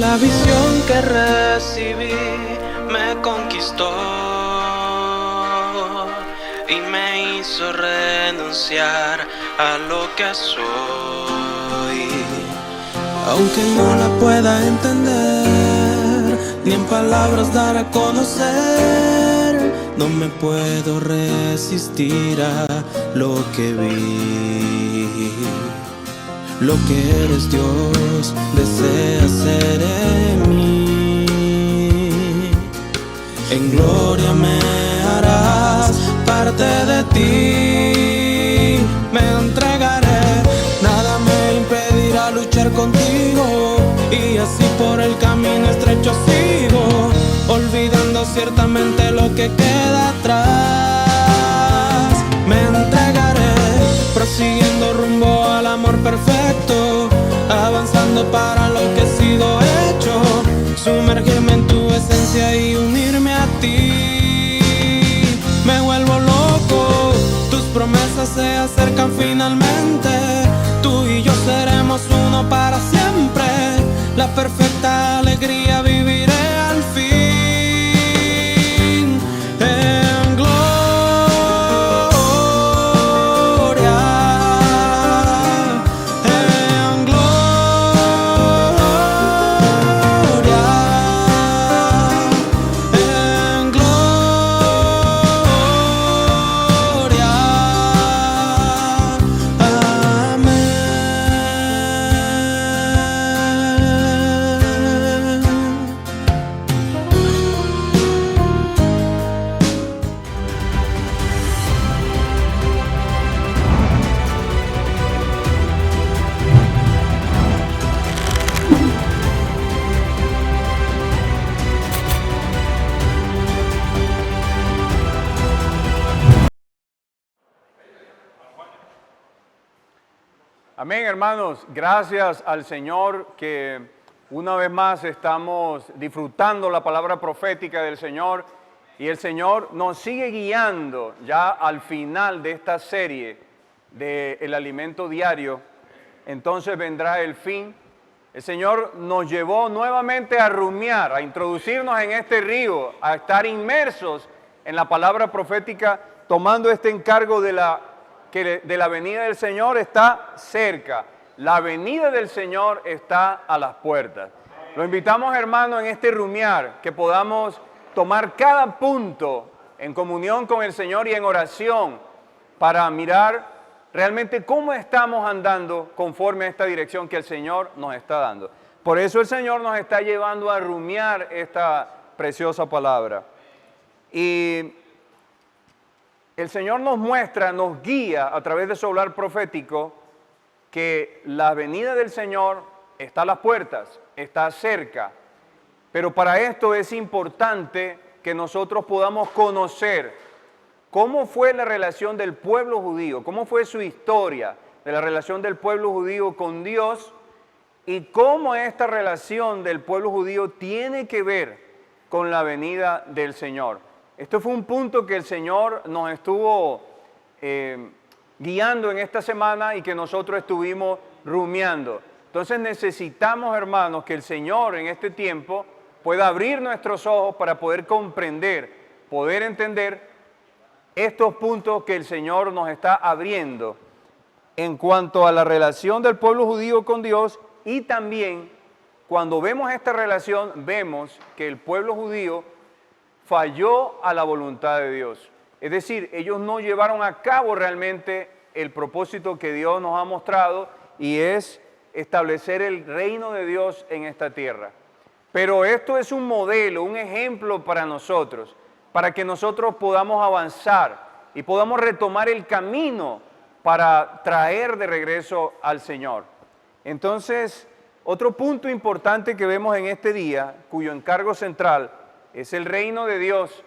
La visión que recibí me conquistó y me hizo renunciar a lo que soy. Aunque no la pueda entender, ni en palabras dar a conocer, no me puedo resistir a lo que vi. Lo que eres, Dios, desea ser en mí. En gloria me harás parte de ti. Me entregaré, nada me impedirá luchar contigo. Y así por el camino estrecho sigo, olvidando ciertamente lo que queda atrás. Me entregaré, prosiguiendo rumbo al amor perfecto, avanzando para lo que he sido hecho, sumergirme en tu esencia y unirme a ti. Me vuelvo loco, tus promesas se acercan finalmente, tú y yo seremos uno para siempre, la perfecta alegría viviré al fin. Amén, hermanos. Gracias al Señor que una vez más estamos disfrutando la palabra profética del Señor y el Señor nos sigue guiando ya al final de esta serie del alimento diario. Entonces vendrá el fin. El Señor nos llevó nuevamente a rumiar, a introducirnos en este río, a estar inmersos en la palabra profética, tomando este encargo de la venida del Señor está cerca. La venida del Señor está a las puertas. Lo invitamos, hermano, en este rumiar, que podamos tomar cada punto en comunión con el Señor y en oración para mirar realmente cómo estamos andando conforme a esta dirección que el Señor nos está dando. Por eso el Señor nos está llevando a rumiar esta preciosa palabra. Y el Señor nos muestra, nos guía a través de su hablar profético que la venida del Señor está a las puertas, está cerca. Pero para esto es importante que nosotros podamos conocer cómo fue la relación del pueblo judío, cómo fue su historia de la relación del pueblo judío con Dios y cómo esta relación del pueblo judío tiene que ver con la venida del Señor. Esto fue un punto que el Señor nos estuvo guiando en esta semana y que nosotros estuvimos rumiando. Entonces necesitamos, hermanos, que el Señor en este tiempo pueda abrir nuestros ojos para poder comprender, poder entender estos puntos que el Señor nos está abriendo en cuanto a la relación del pueblo judío con Dios y también cuando vemos esta relación vemos que el pueblo judío falló a la voluntad de Dios. Es decir, ellos no llevaron a cabo realmente el propósito que Dios nos ha mostrado y es establecer el reino de Dios en esta tierra. Pero esto es un modelo, un ejemplo para nosotros, para que nosotros podamos avanzar y podamos retomar el camino para traer de regreso al Señor. Entonces, otro punto importante que vemos en este día, cuyo encargo central es el reino de Dios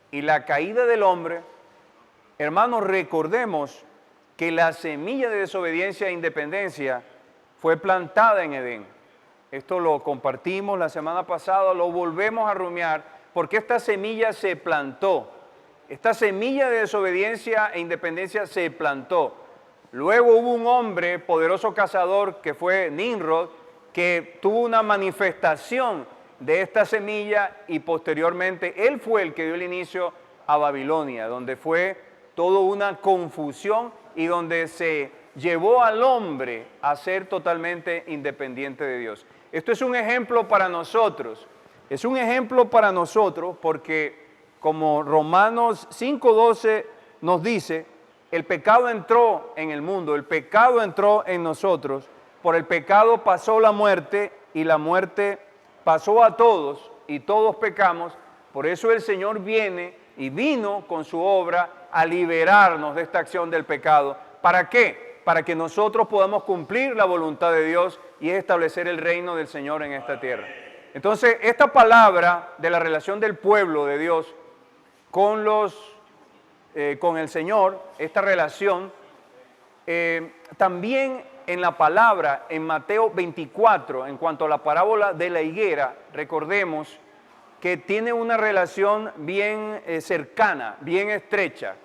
y la caída del hombre. Hermanos, recordemos que la semilla de desobediencia e independencia fue plantada en Edén. Esto lo compartimos la semana pasada, lo volvemos a rumiar, porque esta semilla se plantó. Esta semilla de desobediencia e independencia se plantó. Luego hubo un hombre, poderoso cazador, que fue Nimrod, que tuvo una manifestación de esta semilla y posteriormente él fue el que dio el inicio a Babilonia, donde fue toda una confusión y donde se llevó al hombre a ser totalmente independiente de Dios. Esto es un ejemplo para nosotros. Es un ejemplo para nosotros porque, como Romanos 5:12 nos dice, el pecado entró en el mundo, el pecado entró en nosotros, por el pecado pasó la muerte y la muerte pasó a todos y todos pecamos. Por eso el Señor viene y vino con su obra a liberarnos de esta acción del pecado. ¿Para qué? Para que nosotros podamos cumplir la voluntad de Dios y establecer el reino del Señor en esta tierra. Entonces, esta palabra de la relación del pueblo de Dios con el Señor, esta relación, también en la palabra, en Mateo 24, en cuanto a la parábola de la higuera, recordemos que tiene una relación bien cercana, bien estrecha,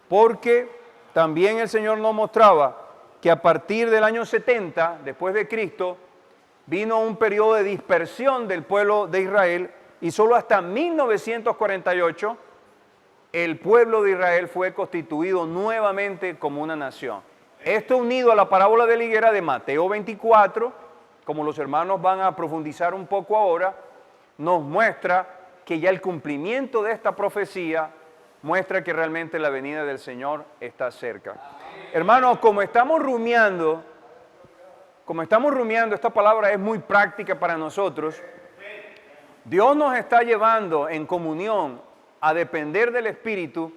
porque también el Señor nos mostraba que a partir del año 70, después de Cristo, vino un periodo de dispersión del pueblo de Israel y solo hasta 1948 el pueblo de Israel fue constituido nuevamente como una nación. Esto unido a la parábola de la higuera de Mateo 24, como los hermanos van a profundizar un poco ahora, nos muestra que ya el cumplimiento de esta profecía muestra que realmente la venida del Señor está cerca. Hermanos, como estamos rumiando, esta palabra es muy práctica para nosotros. Dios nos está llevando en comunión a depender del Espíritu,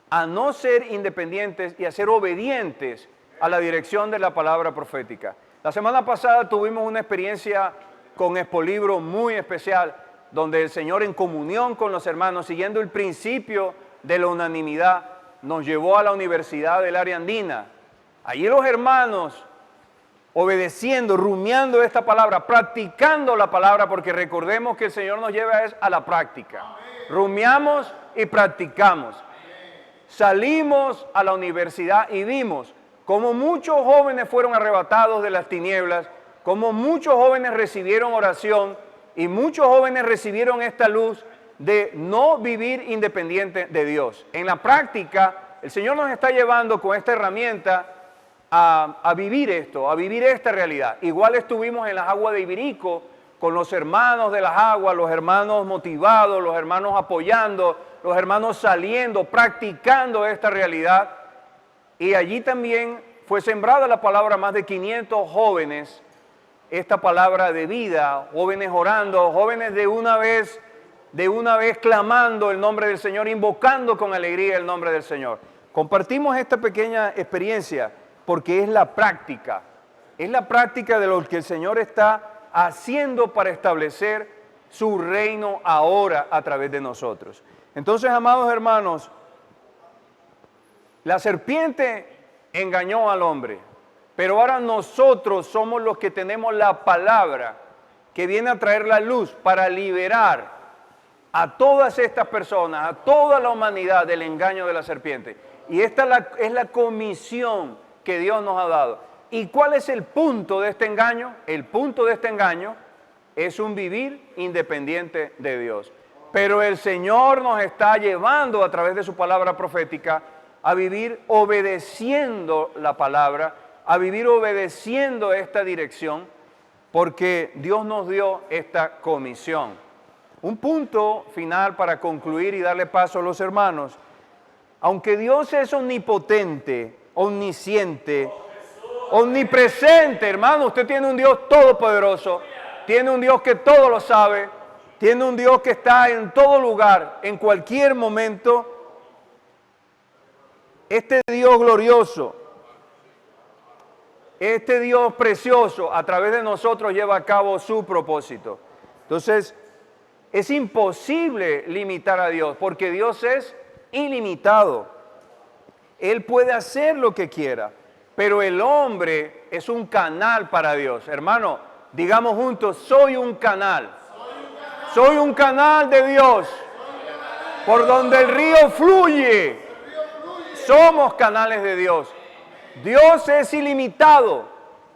a no ser independientes y a ser obedientes a la dirección de la palabra profética. La semana pasada tuvimos una experiencia con Expolibro muy especial, donde el Señor en comunión con los hermanos, siguiendo el principio de la unanimidad, nos llevó a la Universidad del Área Andina. Allí los hermanos, obedeciendo, rumiando esta palabra, practicando la palabra, porque recordemos que el Señor nos lleva a la práctica. Rumiamos y practicamos. Salimos a la universidad y vimos cómo muchos jóvenes fueron arrebatados de las tinieblas, cómo muchos jóvenes recibieron oración y muchos jóvenes recibieron esta luz de no vivir independiente de Dios. En la práctica, el Señor nos está llevando con esta herramienta a vivir esto, a vivir esta realidad. Igual estuvimos en las aguas de Ibirico con los hermanos de las aguas, los hermanos motivados, los hermanos apoyando, los hermanos saliendo, practicando esta realidad. Y allí también fue sembrada la palabra, más de 500 jóvenes, esta palabra de vida, jóvenes orando, jóvenes de una vez clamando el nombre del Señor, invocando con alegría el nombre del Señor. Compartimos esta pequeña experiencia porque es la práctica de lo que el Señor está haciendo para establecer su reino ahora a través de nosotros. Entonces, amados hermanos, la serpiente engañó al hombre, pero ahora nosotros somos los que tenemos la palabra que viene a traer la luz para liberar a todas estas personas, a toda la humanidad del engaño de la serpiente. Y esta es la comisión que Dios nos ha dado. ¿Y cuál es el punto de este engaño? El punto de este engaño es un vivir independiente de Dios. Pero el Señor nos está llevando a través de su palabra profética a vivir obedeciendo la palabra, a vivir obedeciendo esta dirección, porque Dios nos dio esta comisión. Un punto final para concluir y darle paso a los hermanos. Aunque Dios es omnipotente, omnisciente, omnipresente, hermano, usted tiene un Dios todopoderoso, tiene un Dios que todo lo sabe, tiene un Dios que está en todo lugar, en cualquier momento. Este Dios glorioso, este Dios precioso, a través de nosotros lleva a cabo su propósito. Entonces, es imposible limitar a Dios, porque Dios es ilimitado. Él puede hacer lo que quiera, pero el hombre es un canal para Dios. Hermano, digamos juntos, soy un canal. Soy un canal de Dios, por donde el río fluye. Somos canales de Dios. Dios es ilimitado,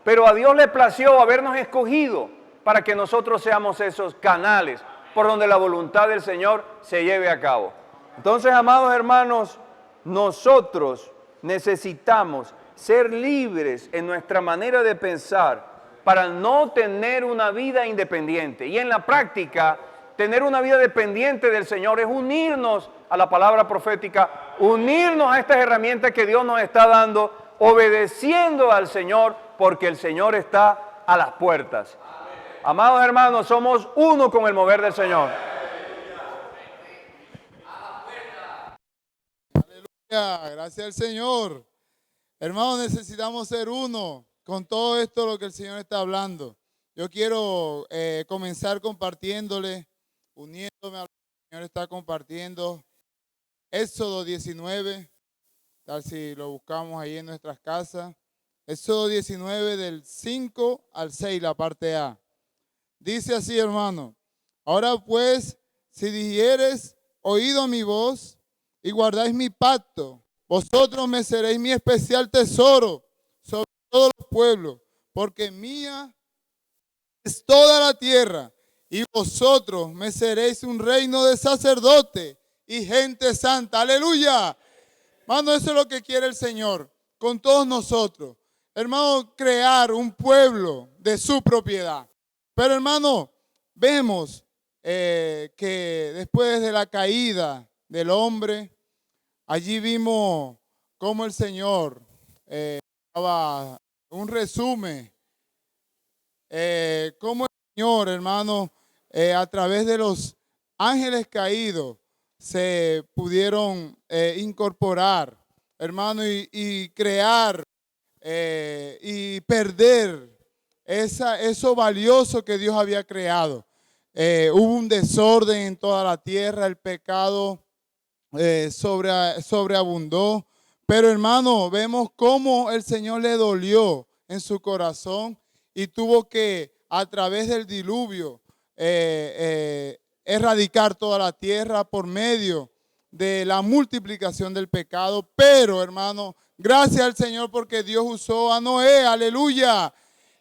pero a Dios le plació habernos escogido para que nosotros seamos esos canales por donde la voluntad del Señor se lleve a cabo. Entonces, amados hermanos, nosotros necesitamos ser libres en nuestra manera de pensar para no tener una vida independiente. Y en la práctica, tener una vida dependiente del Señor es unirnos a la palabra profética, unirnos a estas herramientas que Dios nos está dando, obedeciendo al Señor, porque el Señor está a las puertas. Amados hermanos, somos uno con el mover del Señor. Aleluya, gracias al Señor. Hermanos, necesitamos ser uno con todo esto lo que el Señor está hablando. Yo quiero comenzar compartiéndole, uniéndome a lo que el Señor está compartiendo. Éxodo 19, tal si lo buscamos ahí en nuestras casas. Éxodo 19 del 5 al 6, la parte A. Dice así, hermano: ahora pues, si dijeres oído a mi voz y guardáis mi pacto, vosotros me seréis mi especial tesoro sobre todos los pueblos, porque mía es toda la tierra, y vosotros me seréis un reino de sacerdotes y gente santa. Aleluya. Hermano, eso es lo que quiere el Señor con todos nosotros. Hermano, crear un pueblo de su propiedad. Pero hermano, vemos que después de la caída del hombre, allí vimos cómo el Señor daba un resumen, cómo el Señor, hermano, a través de los ángeles caídos se pudieron incorporar, hermano, y crear y perder eso valioso que Dios había creado. Hubo un desorden en toda la tierra, el pecado sobreabundó, pero hermano, vemos cómo el Señor le dolió en su corazón y tuvo que, a través del diluvio, erradicar toda la tierra por medio de la multiplicación del pecado. Pero hermano, gracias al Señor porque Dios usó a Noé, aleluya.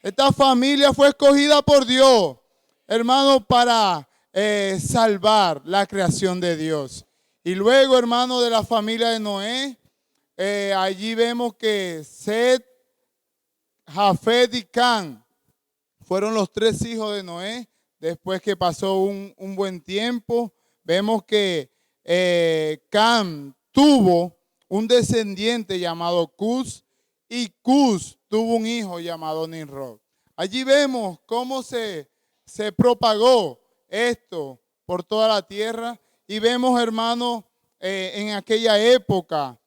Esta familia fue escogida por Dios, hermano, para salvar la creación de Dios. Y luego, hermano, de la familia de Noé, allí vemos que Set, Jafet y Can fueron los tres hijos de Noé. Después que pasó un buen tiempo, vemos que Can tuvo un descendiente llamado Cus, y Cus tuvo un hijo llamado Nimrod. Allí vemos cómo se propagó esto por toda la tierra. Y vemos, hermano, en aquella época,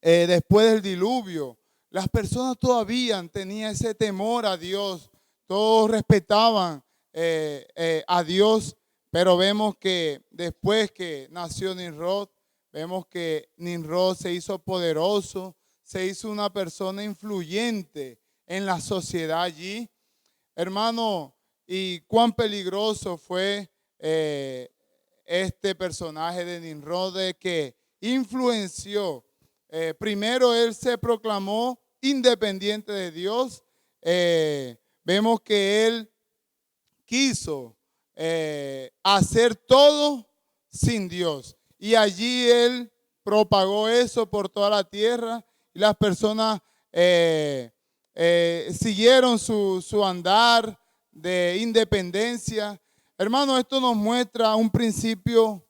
después del diluvio, las personas todavía tenían ese temor a Dios. Todos respetaban a Dios, pero vemos que después que nació Nimrod, vemos que Nimrod se hizo poderoso, se hizo una persona influyente en la sociedad allí. Hermano, y cuán peligroso fue este personaje de Nimrod, de que influenció. Primero él se proclamó independiente de Dios. Vemos que él quiso hacer todo sin Dios. Y allí él propagó eso por toda la tierra. Y las personas siguieron su andar de independencia. Hermano, esto nos muestra un principio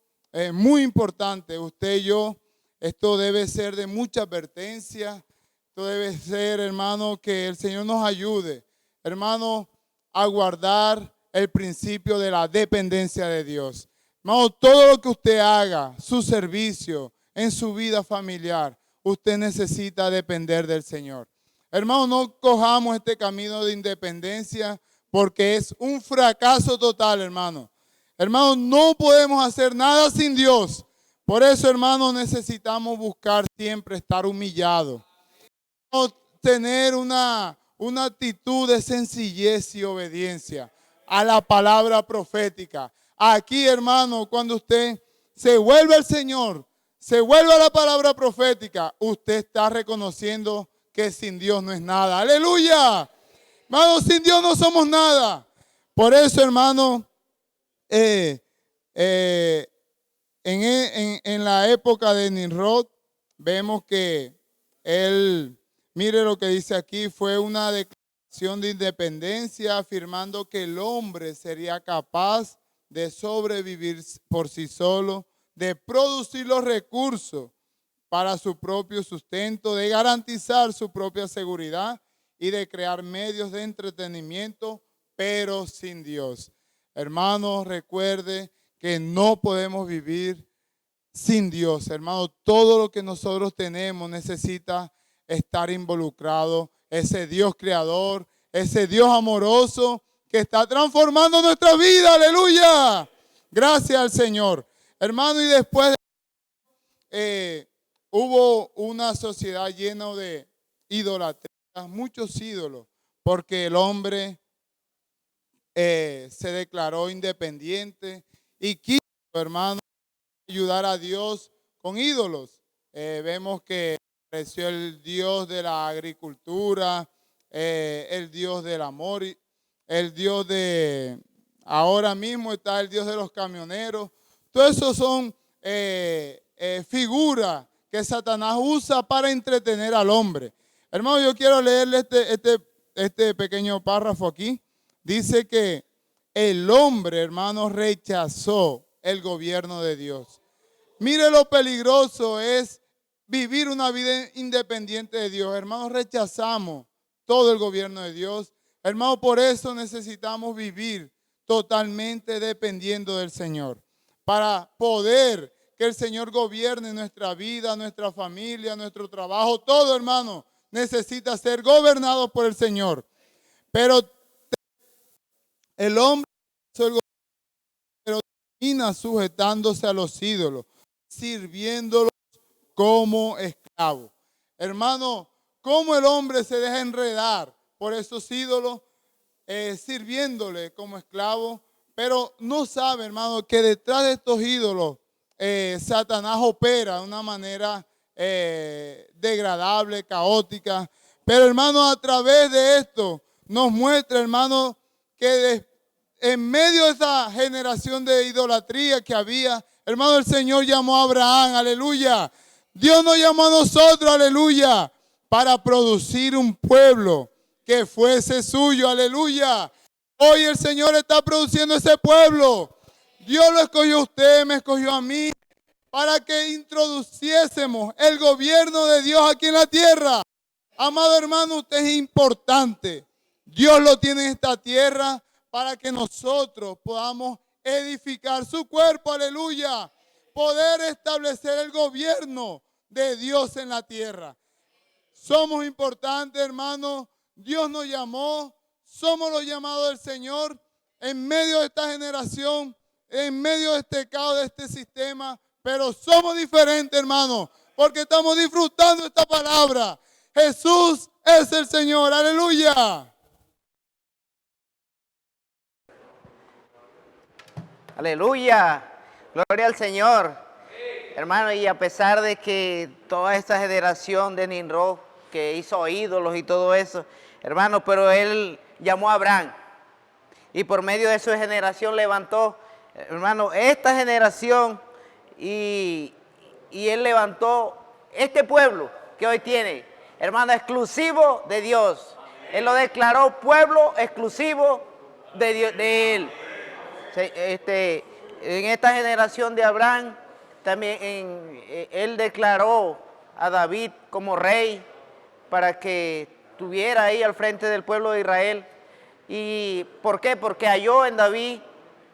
muy importante. Usted y yo, esto debe ser de mucha advertencia. Esto debe ser, hermano, que el Señor nos ayude, hermano, a guardar el principio de la dependencia de Dios. Hermano, todo lo que usted haga, su servicio, en su vida familiar, usted necesita depender del Señor. Hermano, no cojamos este camino de independencia porque es un fracaso total, hermano. Hermano, no podemos hacer nada sin Dios. Por eso, hermano, necesitamos buscar siempre estar humillados. Tener una actitud de sencillez y obediencia a la palabra profética. Aquí, hermano, cuando usted se vuelve al Señor, se vuelve a la palabra profética, usted está reconociendo que sin Dios no es nada. ¡Aleluya! Hermano, sin Dios no somos nada. Por eso, hermano, en la época de Nimrod, vemos que él, mire lo que dice aquí, fue una declaración de independencia afirmando que el hombre sería capaz de sobrevivir por sí solo, de producir los recursos para su propio sustento, de garantizar su propia seguridad y de crear medios de entretenimiento, pero sin Dios. Hermanos, recuerde que no podemos vivir sin Dios. Hermano, todo lo que nosotros tenemos necesita estar involucrado. Ese Dios creador, ese Dios amoroso que está transformando nuestra vida. Aleluya. Gracias al Señor. Hermano, y después hubo una sociedad llena de idolatría, muchos ídolos, porque el hombre se declaró independiente y quiso, hermano, ayudar a Dios con ídolos. Vemos que apareció el Dios de la agricultura, el Dios del amor, el Dios de, ahora mismo está el Dios de los camioneros. Todo eso son figuras que Satanás usa para entretener al hombre. Hermano, yo quiero leerle este pequeño párrafo aquí. Dice que el hombre, hermano, rechazó el gobierno de Dios. Mire lo peligroso es vivir una vida independiente de Dios. Hermanos, rechazamos todo el gobierno de Dios. Hermanos, por eso necesitamos vivir totalmente dependiendo del Señor. Para poder que el Señor gobierne nuestra vida, nuestra familia, nuestro trabajo, todo, hermano, necesita ser gobernado por el Señor. Pero el hombre, pero termina sujetándose a los ídolos, sirviéndolos como esclavos. Hermano, ¿cómo el hombre se deja enredar por esos ídolos, sirviéndole como esclavo? Pero no sabe, hermano, que detrás de estos ídolos Satanás opera de una manera degradable, caótica. Pero, hermano, a través de esto nos muestra, hermano, que en medio de esa generación de idolatría que había, hermano, el Señor llamó a Abraham, aleluya. Dios nos llamó a nosotros, aleluya, para producir un pueblo que fuese suyo, aleluya. Hoy el Señor está produciendo ese pueblo. Dios lo escogió a usted, me escogió a mí, para que introduciésemos el gobierno de Dios aquí en la tierra. Amado hermano, usted es importante. Dios lo tiene en esta tierra para que nosotros podamos edificar su cuerpo, aleluya. Poder establecer el gobierno de Dios en la tierra. Somos importantes, hermanos. Dios nos llamó. Somos los llamados del Señor en medio de esta generación, en medio de este caos, de este sistema. Pero somos diferentes, hermanos, porque estamos disfrutando esta palabra. Jesús es el Señor. Aleluya. Aleluya, gloria al Señor. Hermano, y a pesar de que toda esta generación de Nimrod que hizo ídolos y todo eso, hermano, pero él llamó a Abraham y por medio de su generación levantó, hermano, esta generación y él levantó este pueblo que hoy tiene, hermano, exclusivo de Dios. Él lo declaró pueblo exclusivo de Dios, de él. En esta generación de Abraham, también él declaró a David como rey para que estuviera ahí al frente del pueblo de Israel. ¿Y por qué? Porque halló en David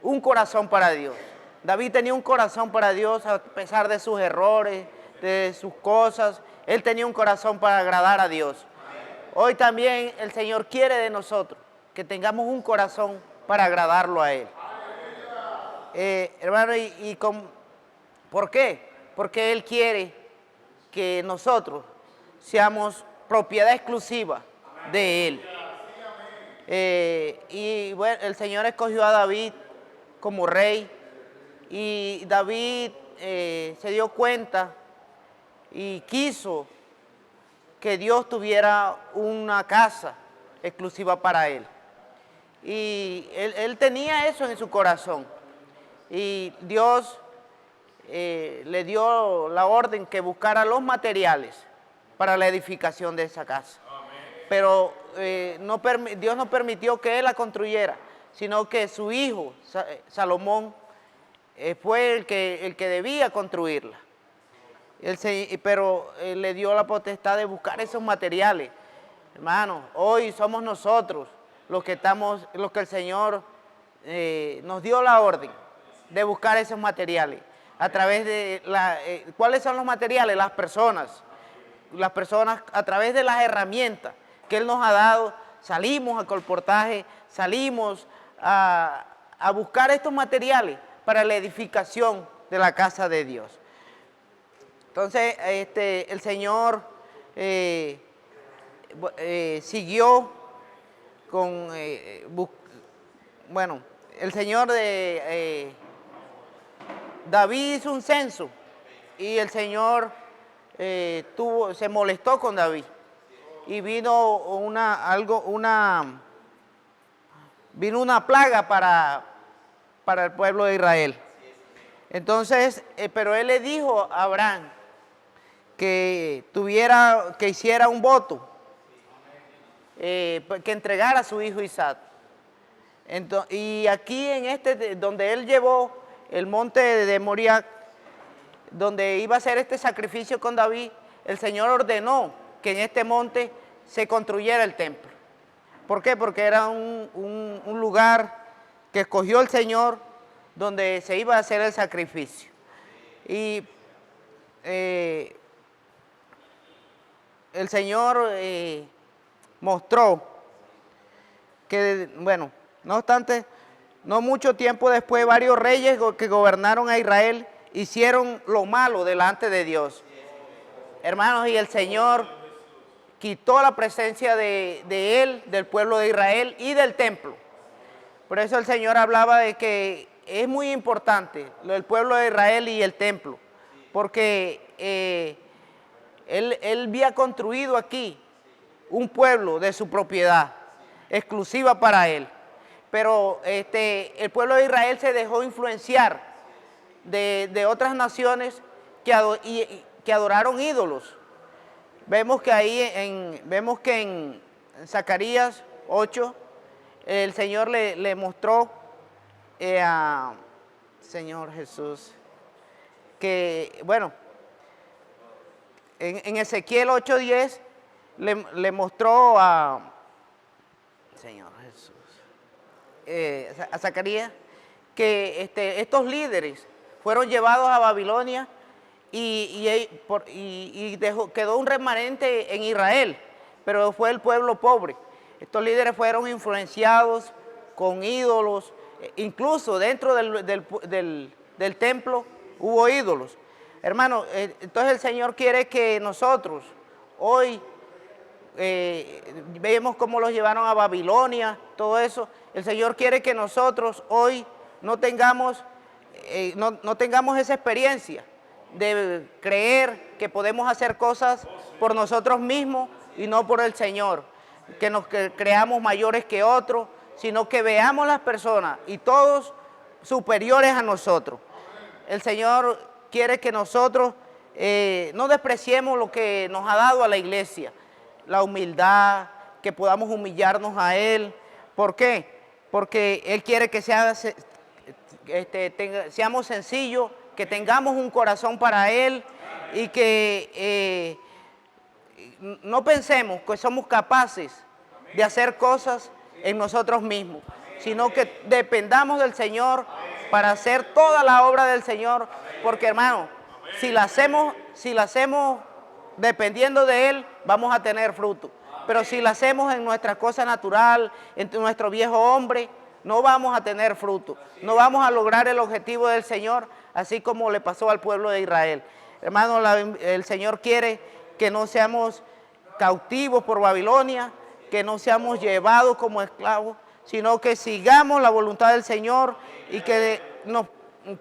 un corazón para Dios. David tenía un corazón para Dios a pesar de sus errores, de sus cosas. Él tenía un corazón para agradar a Dios. Hoy también el Señor quiere de nosotros que tengamos un corazón para agradarlo a Él. Hermano, ¿por qué? Porque Él quiere que nosotros seamos propiedad exclusiva de Él. Y bueno, el Señor escogió a David como rey y David se dio cuenta y quiso que Dios tuviera una casa exclusiva para Él. Y él tenía eso en su corazón. Y Dios le dio la orden que buscara los materiales para la edificación de esa casa. Pero Dios no permitió que él la construyera, sino que su hijo, Salomón, fue el que debía construirla. Pero le dio la potestad de buscar esos materiales. Hermanos, hoy somos nosotros los que el Señor nos dio la orden de buscar esos materiales. A través de ¿cuáles son los materiales? Las personas. Las personas, a través de las herramientas que Él nos ha dado, salimos a colportaje, salimos a buscar estos materiales para la edificación de la casa de Dios. Entonces, el Señor siguió con, el Señor David hizo un censo y el Señor se molestó con David y vino una plaga para el pueblo de Israel. Entonces, pero él le dijo a Abraham que hiciera un voto, que entregara a su hijo Isaac. Y aquí donde él llevó el monte de Moriah, donde iba a hacer este sacrificio con David, el Señor ordenó que en este monte se construyera el templo. ¿Por qué? Porque era un lugar que escogió el Señor donde se iba a hacer el sacrificio. Y el Señor mostró que, no obstante, no mucho tiempo después, varios reyes que gobernaron a Israel hicieron lo malo delante de Dios. Hermanos, y el Señor quitó la presencia de Él, del pueblo de Israel y del templo. Por eso el Señor hablaba de que es muy importante el pueblo de Israel y el templo, porque Él había construido aquí un pueblo de su propiedad, exclusiva para Él. Pero el pueblo de Israel se dejó influenciar de otras naciones que adoraron ídolos. Vemos que en Zacarías 8 el Señor le mostró a Señor Jesús que, en Ezequiel 8:10 le mostró a Señor Jesús, a Zacarías, que estos líderes fueron llevados a Babilonia y quedó un remanente en Israel, pero fue el pueblo pobre. Estos líderes fueron influenciados con ídolos, incluso dentro del templo hubo ídolos. Hermano, entonces el Señor quiere que nosotros hoy vemos cómo los llevaron a Babilonia, todo eso. El Señor quiere que nosotros hoy no tengamos esa experiencia de creer que podemos hacer cosas por nosotros mismos y no por el Señor, que nos creamos mayores que otros, sino que veamos las personas y todos superiores a nosotros. El Señor quiere que nosotros no despreciemos lo que nos ha dado a la iglesia, la humildad, que podamos humillarnos a Él. ¿Por qué? Porque Él quiere que seamos sencillos, que tengamos un corazón para Él y que no pensemos que somos capaces de hacer cosas en nosotros mismos, sino que dependamos del Señor para hacer toda la obra del Señor, porque hermano, si la hacemos dependiendo de Él, vamos a tener fruto. Pero si la hacemos en nuestra cosa natural, en nuestro viejo hombre, no vamos a tener fruto. No vamos a lograr el objetivo del Señor, así como le pasó al pueblo de Israel. Hermano, el Señor quiere que no seamos cautivos por Babilonia, que no seamos llevados como esclavos, sino que sigamos la voluntad del Señor y que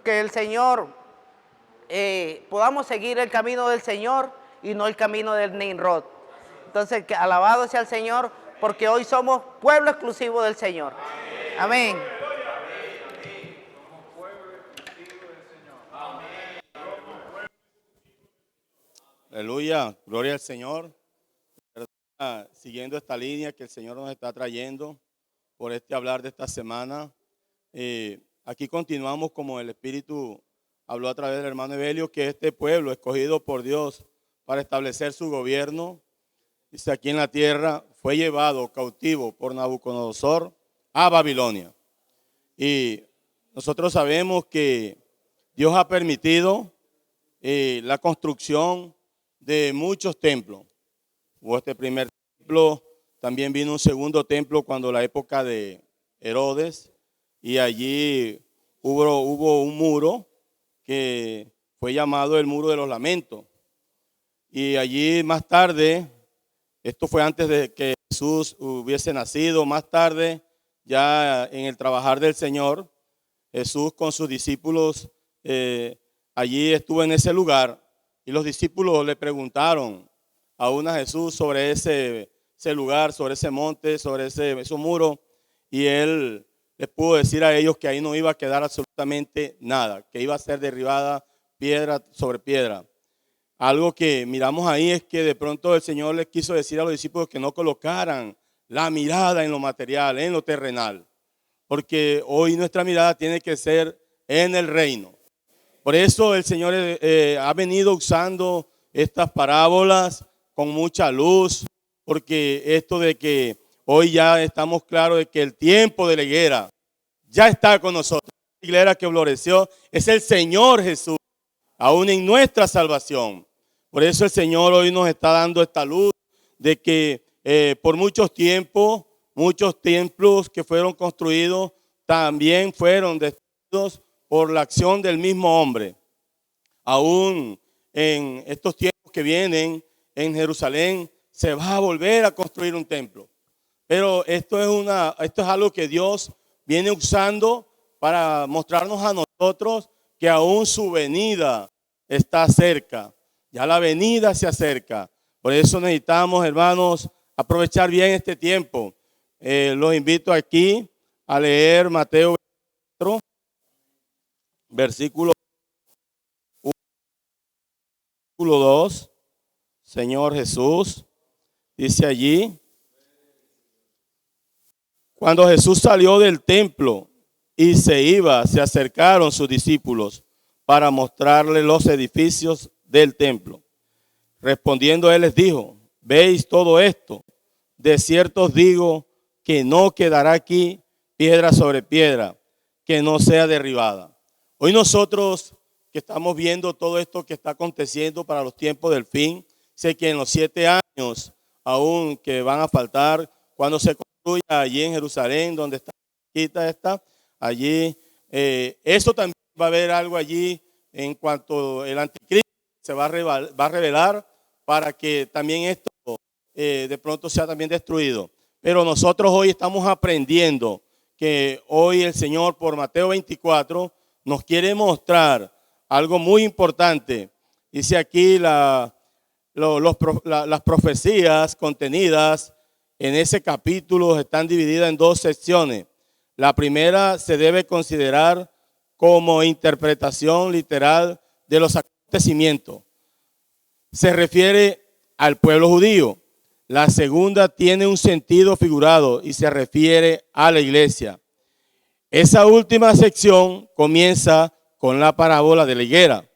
el Señor podamos seguir el camino del Señor y no el camino del Nimrod. Entonces, que alabado sea el Señor, porque hoy somos pueblo exclusivo del Señor. Amén. Aleluya, gloria al Señor. Siguiendo esta línea que el Señor nos está trayendo por este hablar de esta semana. Aquí continuamos como el Espíritu habló a través del hermano Evelio, que este pueblo escogido por Dios para establecer su gobierno, dice aquí en la tierra, fue llevado cautivo por Nabucodonosor a Babilonia. Y nosotros sabemos que Dios ha permitido la construcción de muchos templos. Hubo este primer templo, también vino un segundo templo cuando la época de Herodes, y allí hubo un muro que fue llamado el Muro de los Lamentos. Y allí más tarde, esto fue antes de que Jesús hubiese nacido, más tarde, ya en el trabajar del Señor, Jesús con sus discípulos allí estuvo en ese lugar, y los discípulos le preguntaron aún a Jesús sobre ese lugar, sobre ese monte, sobre ese muro, y él les pudo decir a ellos que ahí no iba a quedar absolutamente nada, que iba a ser derribada piedra sobre piedra. Algo que miramos ahí es que de pronto el Señor les quiso decir a los discípulos que no colocaran la mirada en lo material, en lo terrenal, porque hoy nuestra mirada tiene que ser en el reino. Por eso el Señor ha venido usando estas parábolas con mucha luz, porque esto de que hoy ya estamos claros de que el tiempo de la higuera ya está con nosotros. La higuera que floreció es el Señor Jesús, aún en nuestra salvación. Por eso el Señor hoy nos está dando esta luz de que por muchos tiempos, muchos templos que fueron construidos también fueron destruidos por la acción del mismo hombre. Aún en estos tiempos que vienen en Jerusalén se va a volver a construir un templo. Pero esto es algo que Dios viene usando para mostrarnos a nosotros que aún su venida está cerca. Ya la venida se acerca. Por eso necesitamos, hermanos, aprovechar bien este tiempo. Los invito aquí a leer Mateo 24, versículo 2. Señor Jesús dice allí: cuando Jesús salió del templo y se iba, se acercaron sus discípulos para mostrarle los edificios del templo. Respondiendo él les dijo: ¿veis todo esto? De cierto os digo que no quedará aquí piedra sobre piedra que no sea derribada. Hoy nosotros que estamos viendo todo esto que está aconteciendo para los tiempos del fin, sé que en los 7 años aún que van a faltar, cuando se construya allí en Jerusalén, donde está allí, eso también va a haber algo allí en cuanto el anticristo se va a revelar para que también esto de pronto sea también destruido. Pero nosotros hoy estamos aprendiendo que hoy el Señor por Mateo 24 nos quiere mostrar algo muy importante. Dice aquí las profecías contenidas en ese capítulo están divididas en 2 secciones. La primera se debe considerar como interpretación literal de los acontecimientos. Se refiere al pueblo judío. La segunda tiene un sentido figurado y se refiere a la iglesia. Esa última sección comienza con la parábola de la higuera.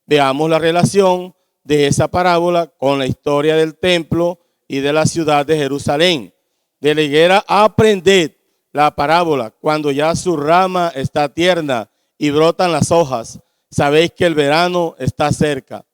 Veamos la relación de esa parábola con la historia del templo y de la ciudad de Jerusalén. De la higuera aprended la parábola: cuando ya su rama está tierna y brotan las hojas, sabéis que el verano está cerca.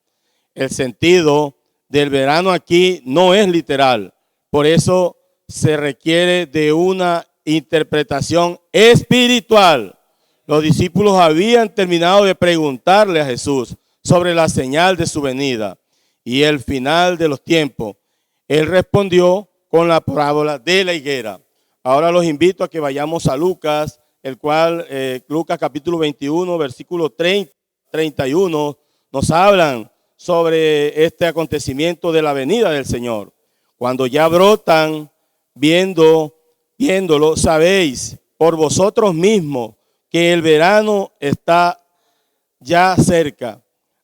El sentido del verano aquí no es literal, por eso se requiere de una interpretación espiritual. Los discípulos habían terminado de preguntarle a Jesús sobre la señal de su venida y el final de los tiempos. Él respondió con la parábola de la higuera. Ahora los invito a que vayamos a Lucas, el cual Lucas capítulo 21, versículo 30, 31, nos hablan sobre este acontecimiento de la venida del Señor. Cuando ya brotan, viéndolo, sabéis, por vosotros mismos que el verano está ya cerca.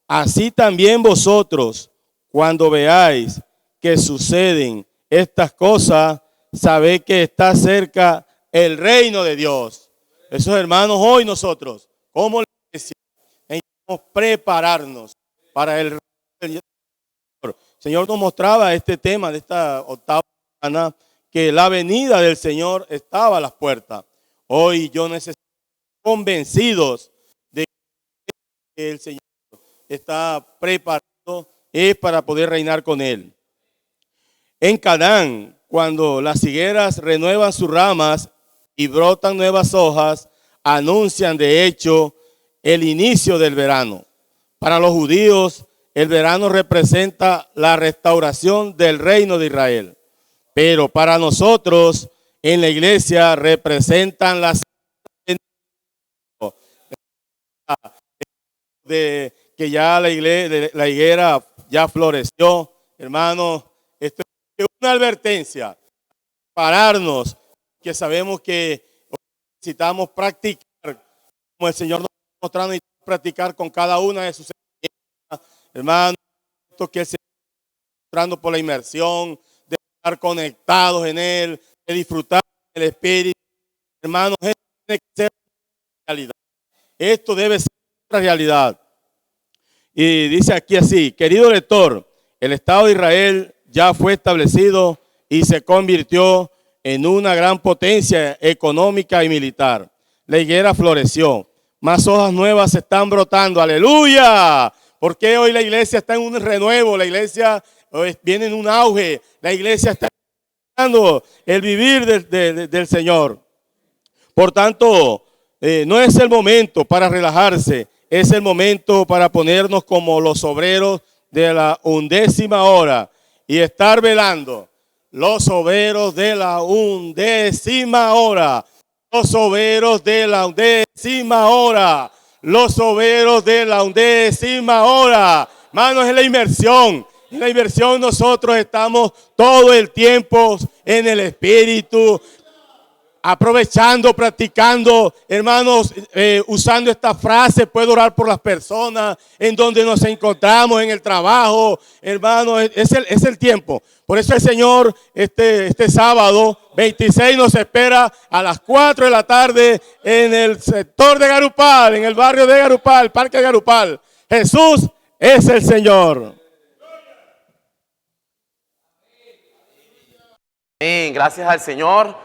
Así también vosotros, cuando veáis que suceden estas cosas, sabed que está cerca el reino de Dios. Esos hermanos, hoy nosotros, como la iglesia, necesitamos prepararnos para el reino del Señor. El Señor nos mostraba este tema de esta octava semana, que la venida del Señor estaba a las puertas. Hoy yo necesito convencidos de que el Señor está preparado es para poder reinar con Él. En Canaán, cuando las higueras renuevan sus ramas y brotan nuevas hojas, anuncian de hecho el inicio del verano. Para los judíos, el verano representa la restauración del reino de Israel. Pero para nosotros, en la iglesia, representan de que ya la higuera ya floreció. Hermanos, esto es una advertencia. Pararnos, que sabemos que necesitamos practicar, como el Señor nos está mostrando, y practicar con cada una de sus enseñanzas. Hermanos, esto que el Señor está mostrando por la inmersión, de estar conectados en Él, de disfrutar del Espíritu. Hermanos, esto tiene que ser realidad. Esto debe ser nuestra realidad. Y dice aquí así: querido lector, el Estado de Israel ya fue establecido y se convirtió en una gran potencia económica y militar. La higuera floreció, más hojas nuevas están brotando, aleluya. ¿Por qué hoy la iglesia está en un renuevo? La iglesia viene en un auge, la iglesia está buscando el vivir del Señor. Por tanto, no es el momento para relajarse, es el momento para ponernos como los obreros de la 11ª hora y estar velando. Los obreros de la 11ª hora. Los obreros de la 11ª hora. Los obreros de la 11ª hora. Manos, en la inmersión. En la inmersión nosotros estamos todo el tiempo en el Espíritu, aprovechando, practicando, hermanos, usando esta frase. Puedo orar por las personas en donde nos encontramos, en el trabajo, hermanos, es el tiempo. Por eso el Señor este sábado 26 nos espera a las 4 de la tarde en el sector de Garupal, en el barrio de Garupal, Parque de Garupal. Jesús es el Señor. Amén, gracias al Señor.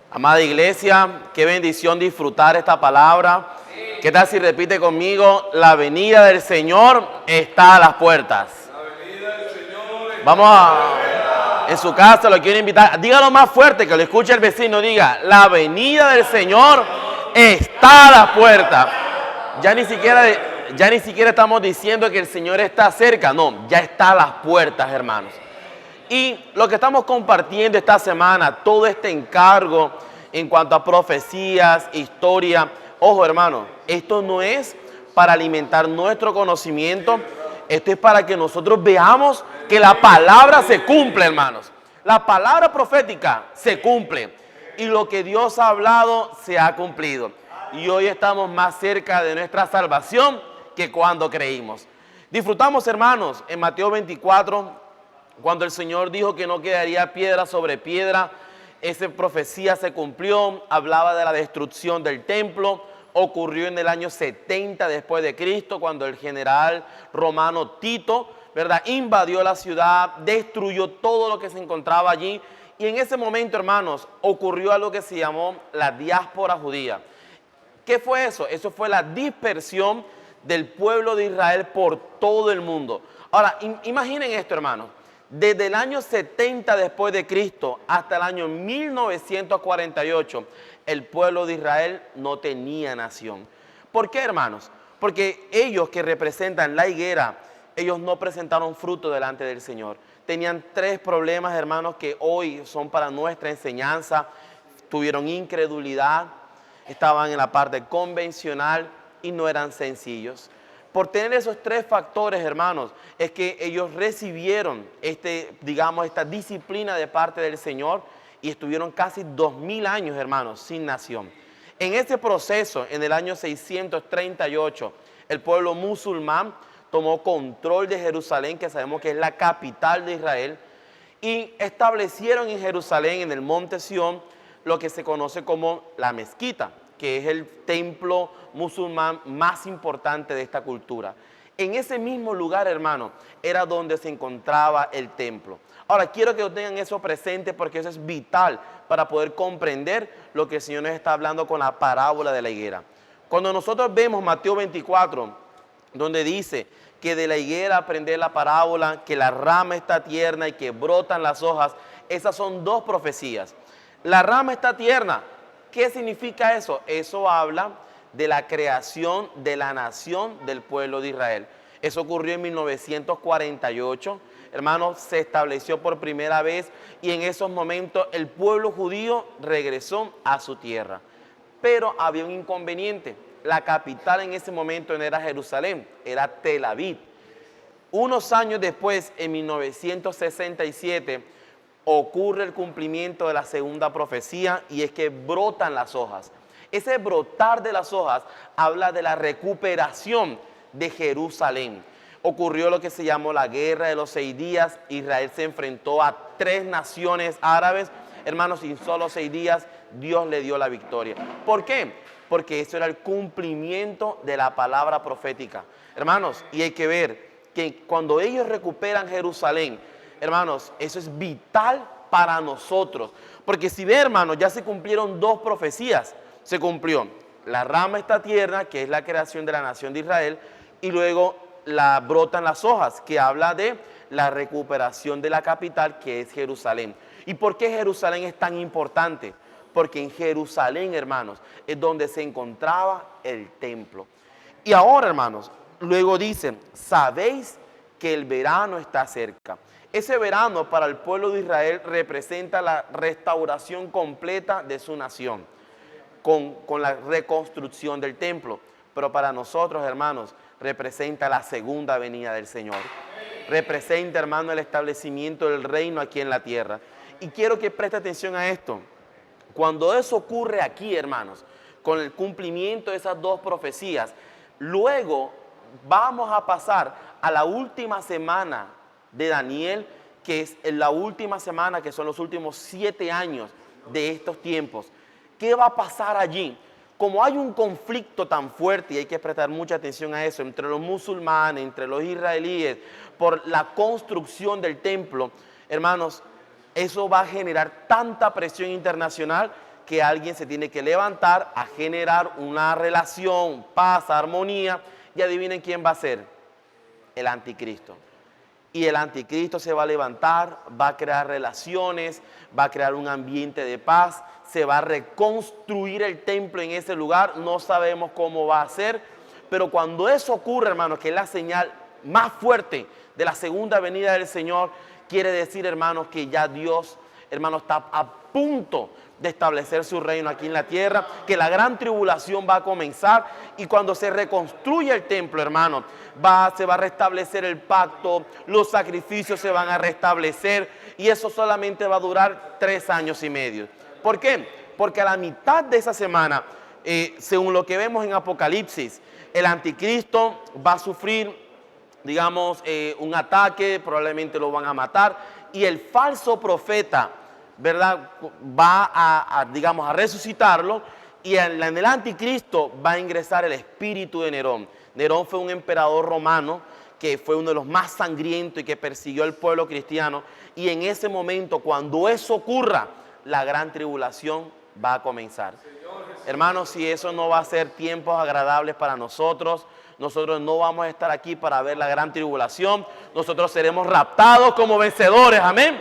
Amada iglesia, qué bendición disfrutar esta palabra. ¿Qué tal si repite conmigo? La venida del Señor está a las puertas. Vamos en su casa, lo quiero invitar. Dígalo más fuerte, que lo escuche el vecino. Diga: la venida del Señor está a las puertas. Ya ni siquiera estamos diciendo que el Señor está cerca. No, ya está a las puertas, hermanos. Y lo que estamos compartiendo esta semana, todo este encargo en cuanto a profecías, historia. Ojo, hermano, esto no es para alimentar nuestro conocimiento. Esto es para que nosotros veamos que la palabra se cumple, hermanos. La palabra profética se cumple. Y lo que Dios ha hablado se ha cumplido. Y hoy estamos más cerca de nuestra salvación que cuando creímos. Disfrutamos, hermanos, en Mateo 24, cuando el Señor dijo que no quedaría piedra sobre piedra. Esa profecía se cumplió. Hablaba de la destrucción del templo. Ocurrió en el año 70 después de Cristo, cuando el general romano Tito, ¿verdad?, invadió la ciudad, destruyó todo lo que se encontraba allí. Y en ese momento, hermanos, ocurrió algo que se llamó la diáspora judía. ¿Qué fue eso? Eso fue la dispersión del pueblo de Israel por todo el mundo. Ahora, imaginen esto, hermanos. Desde el año 70 después de Cristo hasta el año 1948, el pueblo de Israel no tenía nación. ¿Por qué, hermanos? Porque ellos, que representan la higuera, ellos no presentaron fruto delante del Señor. Tenían 3 problemas, hermanos, que hoy son para nuestra enseñanza. Tuvieron incredulidad, estaban en la parte convencional y no eran sencillos. Por tener esos 3 factores, hermanos, es que ellos recibieron esta disciplina de parte del Señor, y estuvieron casi 2000 años, hermanos, sin nación. En ese proceso, en el año 638, el pueblo musulmán tomó control de Jerusalén, que sabemos que es la capital de Israel, y establecieron en Jerusalén, en el monte Sión, lo que se conoce como la mezquita, que es el templo musulmán más importante de esta cultura. En ese mismo lugar, hermano, era donde se encontraba el templo. Ahora, quiero que tengan eso presente porque eso es vital para poder comprender lo que el Señor nos está hablando con la parábola de la higuera. Cuando nosotros vemos Mateo 24, donde dice que de la higuera aprender la parábola, que la rama está tierna y que brotan las hojas, esas son dos profecías. La rama está tierna, ¿qué significa eso? Eso habla de la creación de la nación del pueblo de Israel. Eso ocurrió en 1948, hermanos, se estableció por primera vez y en esos momentos el pueblo judío regresó a su tierra. Pero había un inconveniente, la capital en ese momento no era Jerusalén, era Tel Aviv. Unos años después, en 1967, ocurre el cumplimiento de la segunda profecía y es que brotan las hojas. Ese brotar de las hojas habla de la recuperación de Jerusalén. Ocurrió lo que se llamó la guerra de los 6 días. Israel se enfrentó a 3 naciones árabes. Hermanos, en solo 6 días Dios le dio la victoria. ¿Por qué? Porque eso era el cumplimiento de la palabra profética. Hermanos, y hay que ver que cuando ellos recuperan Jerusalén, hermanos, eso es vital para nosotros. Porque si ve, hermanos, ya se cumplieron 2 profecías. Se cumplió la rama está tierna, que es la creación de la nación de Israel, y luego brotan las hojas, que habla de la recuperación de la capital, que es Jerusalén. ¿Y por qué Jerusalén es tan importante? Porque en Jerusalén, hermanos, es donde se encontraba el templo. Y ahora, hermanos, luego dicen, sabéis que el verano está cerca. Ese verano para el pueblo de Israel representa la restauración completa de su nación, con la reconstrucción del templo. Pero para nosotros, hermanos, representa la segunda venida del Señor. Representa, hermano, el establecimiento del reino aquí en la tierra. Y quiero que preste atención a esto. Cuando eso ocurre aquí, hermanos, con el cumplimiento de esas 2 profecías, luego vamos a pasar a la última semana de Daniel, que es la última semana, que son los últimos 7 años de estos tiempos. ¿Qué va a pasar allí? Como hay un conflicto tan fuerte, y hay que prestar mucha atención a eso, entre los musulmanes, entre los israelíes, por la construcción del templo, hermanos, eso va a generar tanta presión internacional que alguien se tiene que levantar a generar una relación, paz, armonía, y adivinen quién va a ser, el anticristo. Y el anticristo se va a levantar, va a crear relaciones, va a crear un ambiente de paz, se va a reconstruir el templo en ese lugar, no sabemos cómo va a ser, pero cuando eso ocurre, hermanos, que es la señal más fuerte de la segunda venida del Señor, quiere decir, hermanos, que ya Dios, hermanos, está a punto de establecer su reino aquí en la tierra, que la gran tribulación va a comenzar y cuando se reconstruye el templo, hermanos, se va a restablecer el pacto, los sacrificios se van a restablecer y eso solamente va a durar 3 años y medio. ¿Por qué? Porque a la mitad de esa semana, según lo que vemos en Apocalipsis, el anticristo va a sufrir, digamos, un ataque, probablemente lo van a matar y el falso profeta, ¿verdad?, va digamos, a resucitarlo y en el anticristo va a ingresar el espíritu de Nerón. Nerón fue un emperador romano que fue uno de los más sangrientos y que persiguió al pueblo cristiano y en ese momento, cuando eso ocurra, la gran tribulación va a comenzar. Hermanos, si eso no va a ser tiempos agradables para nosotros, nosotros no vamos a estar aquí para ver la gran tribulación, nosotros seremos raptados como vencedores, amén.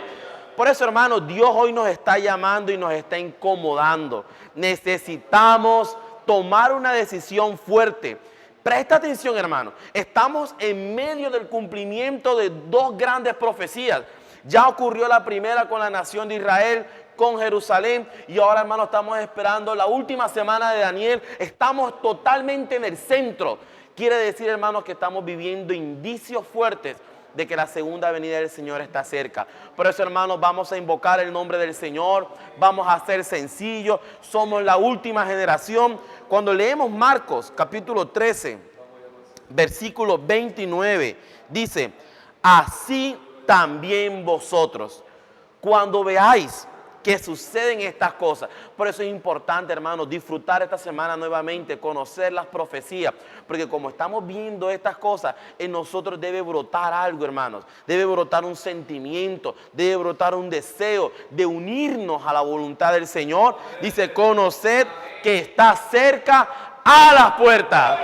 Por eso, hermanos, Dios hoy nos está llamando y nos está incomodando. Necesitamos tomar una decisión fuerte. Presta atención, hermano. Estamos en medio del cumplimiento de 2 grandes profecías. Ya ocurrió la primera con la nación de Israel, con Jerusalén, y ahora, hermano, estamos esperando la última semana de Daniel. Estamos totalmente en el centro. Quiere decir, hermanos, que estamos viviendo indicios fuertes de que la segunda venida del Señor está cerca. Por eso, hermanos, vamos a invocar el nombre del Señor, vamos a ser sencillos, somos la última generación. Cuando leemos Marcos capítulo 13, versículo 29, dice: así también vosotros, cuando veáis que suceden estas cosas. Por eso es importante, hermanos, disfrutar esta semana nuevamente, conocer las profecías, porque como estamos viendo estas cosas, en nosotros debe brotar algo, hermanos. Debe brotar un sentimiento, debe brotar un deseo de unirnos a la voluntad del Señor. Dice: conoced que está cerca a las puertas.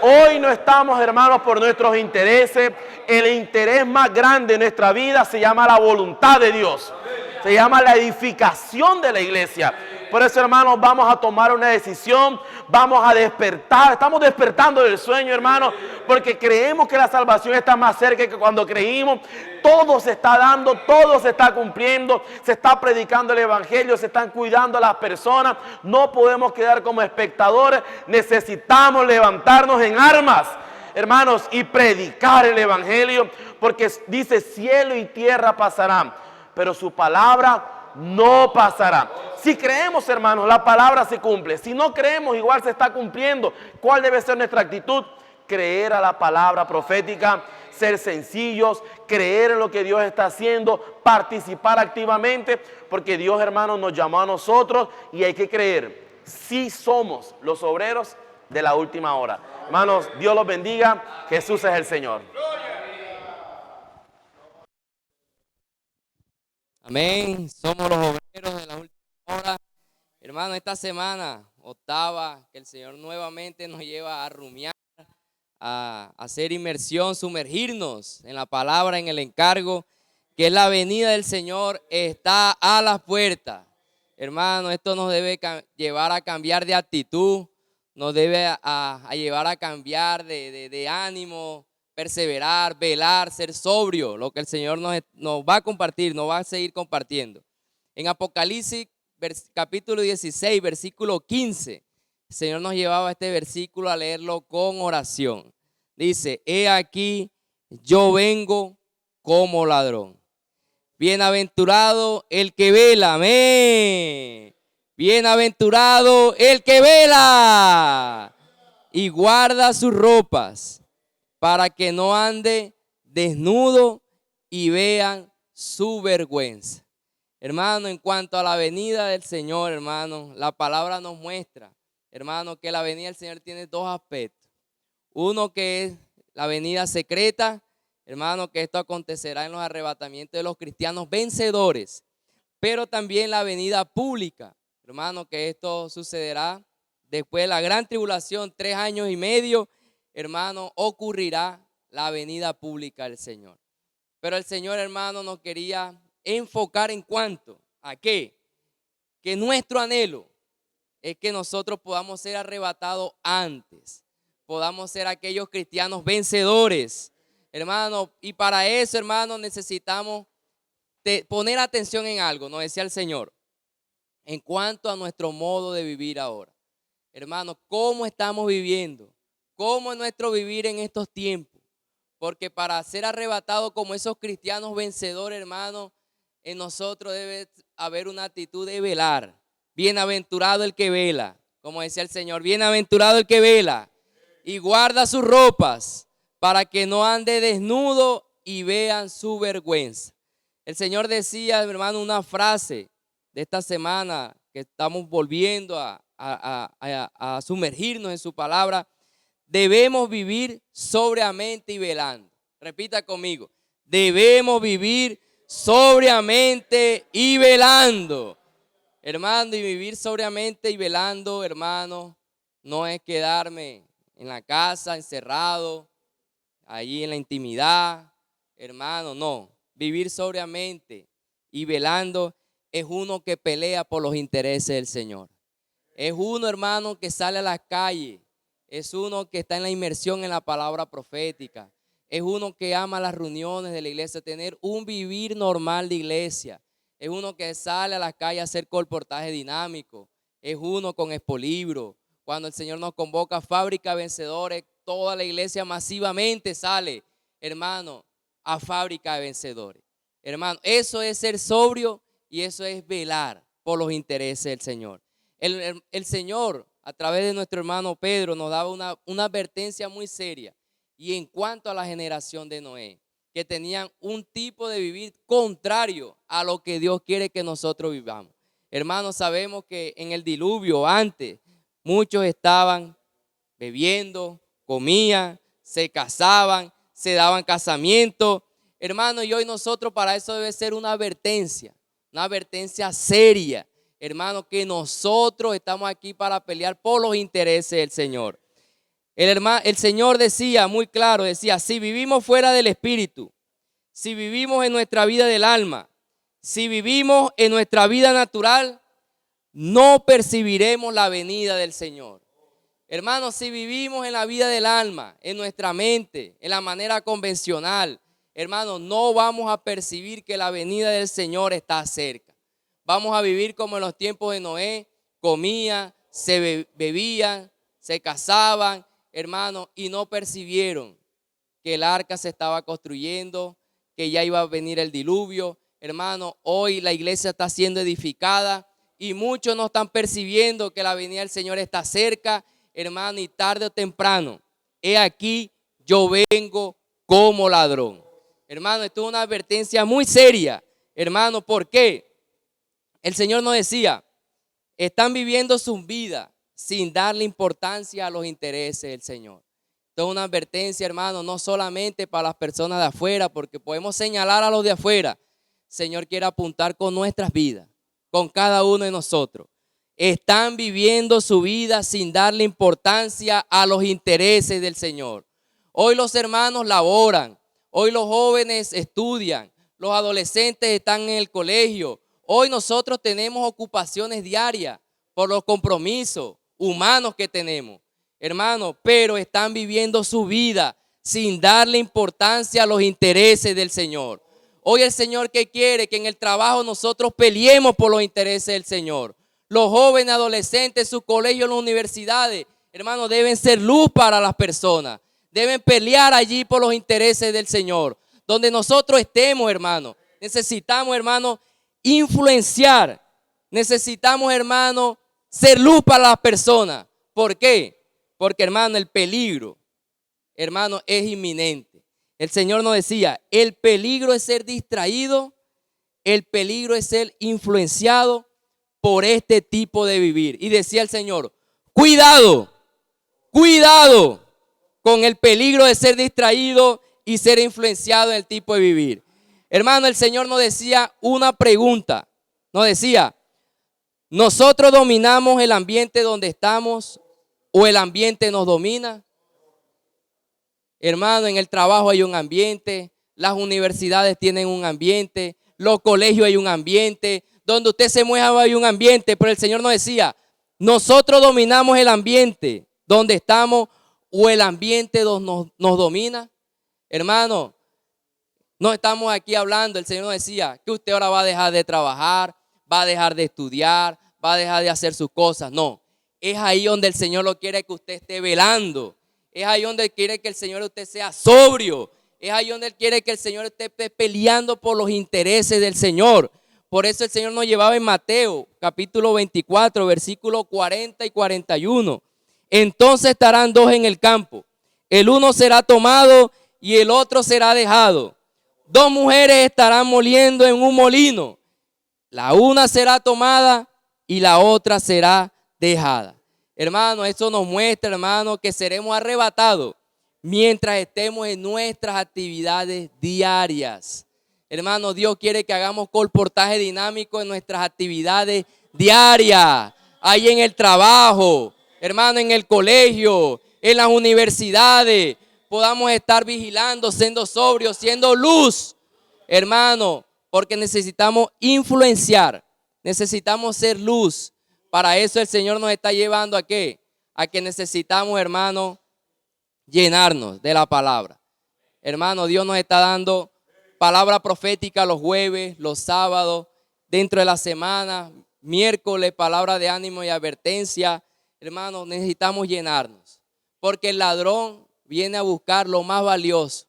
Hoy no estamos, hermanos, por nuestros intereses. El interés más grande de nuestra vida se llama la voluntad de Dios. Se llama la edificación de la iglesia. Por eso, hermanos, vamos a tomar una decisión, vamos a despertar. Estamos despertando del sueño, hermanos, porque creemos que la salvación está más cerca que cuando creímos. Todo se está dando, todo se está cumpliendo, se está predicando el evangelio, se están cuidando a las personas. No podemos quedar como espectadores, necesitamos levantarnos en armas, hermanos, y predicar el evangelio, porque dice: cielo y tierra pasarán, pero su palabra no pasará. Si creemos, hermanos, la palabra se cumple. Si no creemos, igual se está cumpliendo. ¿Cuál debe ser nuestra actitud? Creer a la palabra profética, ser sencillos, creer en lo que Dios está haciendo, participar activamente, porque Dios, hermanos, nos llamó a nosotros y hay que creer. Sí somos los obreros de la última hora. Hermanos, Dios los bendiga. Jesús es el Señor. Amén. Somos los obreros de la última hora. Hermano, esta semana octava, que el Señor nuevamente nos lleva a rumiar, a hacer inmersión, sumergirnos en la palabra, en el encargo, que es la venida del Señor, está a las puertas. Hermano, esto nos debe llevar a cambiar de actitud, nos debe a llevar a cambiar de ánimo, perseverar, velar, ser sobrio, lo que el Señor nos va a compartir, nos va a seguir compartiendo. En Apocalipsis, capítulo 16, versículo 15, el Señor nos llevaba este versículo a leerlo con oración. Dice: he aquí, yo vengo como ladrón. Bienaventurado el que vela, amén. Bienaventurado el que vela y guarda sus ropas, para que no ande desnudo y vean su vergüenza. Hermano, en cuanto a la venida del Señor, hermano, la palabra nos muestra, hermano, que la venida del Señor tiene dos aspectos. Uno, que es la venida secreta, hermano, que esto acontecerá en los arrebatamientos de los cristianos vencedores. Pero también la venida pública, hermano, que esto sucederá después de la gran tribulación, 3 años y medio, hermano, ocurrirá la venida pública del Señor. Pero el Señor, hermano, nos quería enfocar en cuanto a qué, que nuestro anhelo es que nosotros podamos ser arrebatados antes, podamos ser aquellos cristianos vencedores, hermano, y para eso, hermano, necesitamos poner atención en algo, nos decía el Señor, en cuanto a nuestro modo de vivir ahora. Hermano, ¿cómo estamos viviendo? ¿Cómo es nuestro vivir en estos tiempos? Porque para ser arrebatados como esos cristianos vencedores, hermano, en nosotros debe haber una actitud de velar. Bienaventurado el que vela, como decía el Señor, bienaventurado el que vela y guarda sus ropas para que no ande desnudo y vean su vergüenza. El Señor decía, hermano, una frase de esta semana que estamos volviendo a sumergirnos en su palabra. Debemos vivir sobriamente y velando. Repita conmigo. Debemos vivir sobriamente y velando. Hermano, y vivir sobriamente y velando, hermano, no es quedarme en la casa encerrado, allí en la intimidad, hermano, no. Vivir sobriamente y velando es uno que pelea por los intereses del Señor. Es uno, hermano, que sale a las calles. Es uno que está en la inmersión en la palabra profética. Es uno que ama las reuniones de la iglesia, tener un vivir normal de iglesia. Es uno que sale a las calles a hacer colportaje dinámico. Es uno con expolibro. Cuando el Señor nos convoca a Fábrica Vencedores, toda la iglesia masivamente sale, hermano, a fábrica de vencedores. Hermano, eso es ser sobrio y eso es velar por los intereses del Señor. El Señor, a través de nuestro hermano Pedro, nos daba una advertencia muy seria. Y en cuanto a la generación de Noé, que tenían un tipo de vivir contrario a lo que Dios quiere que nosotros vivamos. Hermanos, sabemos que en el diluvio antes muchos estaban bebiendo, comían, se casaban, se daban casamiento. Hermano, y hoy nosotros para eso debe ser una advertencia seria. Hermano, que nosotros estamos aquí para pelear por los intereses del Señor. El Señor decía muy claro, decía, si vivimos fuera del Espíritu, si vivimos en nuestra vida del alma, si vivimos en nuestra vida natural, no percibiremos la venida del Señor. Hermanos, si vivimos en la vida del alma, en nuestra mente, en la manera convencional, hermanos, no vamos a percibir que la venida del Señor está cerca. Vamos a vivir como en los tiempos de Noé, comían, se bebían, se casaban, hermanos, y no percibieron que el arca se estaba construyendo, que ya iba a venir el diluvio. Hermano, hoy la iglesia está siendo edificada y muchos no están percibiendo que la venida del Señor está cerca, hermano, y tarde o temprano, he aquí, yo vengo como ladrón. Hermano, esto es una advertencia muy seria, hermano, ¿por qué? El Señor nos decía, están viviendo su vida sin darle importancia a los intereses del Señor. Esto es una advertencia, hermano, no solamente para las personas de afuera, porque podemos señalar a los de afuera. El Señor quiere apuntar con nuestras vidas, con cada uno de nosotros. Están viviendo su vida sin darle importancia a los intereses del Señor. Hoy los hermanos laboran, hoy los jóvenes estudian, los adolescentes están en el colegio. Hoy nosotros tenemos ocupaciones diarias por los compromisos humanos que tenemos, hermano, pero están viviendo su vida sin darle importancia a los intereses del Señor. Hoy el Señor, ¿qué quiere? Que en el trabajo nosotros peleemos por los intereses del Señor. Los jóvenes, adolescentes, sus colegios, las universidades, hermano, deben ser luz para las personas. Deben pelear allí por los intereses del Señor. Donde nosotros estemos, hermano, necesitamos, hermano, influenciar. Necesitamos, hermano, ser luz para las personas. ¿Por qué? Porque, hermano, el peligro, hermano, es inminente. El Señor nos decía, el peligro es ser distraído, el peligro es ser influenciado por este tipo de vivir. Y decía el Señor, cuidado, cuidado con el peligro de ser distraído y ser influenciado en el tipo de vivir. Hermano, el Señor nos decía una pregunta, nos decía, ¿nosotros dominamos el ambiente donde estamos o el ambiente nos domina? Hermano, en el trabajo hay un ambiente, las universidades tienen un ambiente, los colegios hay un ambiente, donde usted se mueva hay un ambiente, pero el Señor nos decía, ¿nosotros dominamos el ambiente donde estamos o el ambiente nos domina? Hermano, no estamos aquí hablando, el Señor nos decía que usted ahora va a dejar de trabajar, va a dejar de estudiar, va a dejar de hacer sus cosas. No, es ahí donde el Señor lo quiere que usted esté velando. Es ahí donde quiere que el Señor usted sea sobrio. Es ahí donde Él quiere que el Señor esté peleando por los intereses del Señor. Por eso el Señor nos llevaba en Mateo, capítulo 24, versículos 40 y 41. Entonces estarán dos en el campo. El uno será tomado y el otro será dejado. Dos mujeres estarán moliendo en un molino. La una será tomada y la otra será dejada. Hermano, eso nos muestra, hermano, que seremos arrebatados mientras estemos en nuestras actividades diarias. Hermano, Dios quiere que hagamos colportaje dinámico en nuestras actividades diarias. Ahí en el trabajo, hermano, en el colegio, en las universidades. Podamos estar vigilando, siendo sobrios, siendo luz. Hermano, porque necesitamos influenciar. Necesitamos ser luz. Para eso el Señor nos está llevando ¿a qué? A que necesitamos, hermano, llenarnos de la palabra. Hermano, Dios nos está dando palabra profética los jueves, los sábados, dentro de la semana, miércoles, palabra de ánimo y advertencia. Hermano, necesitamos llenarnos. Porque el ladrón viene a buscar lo más valioso.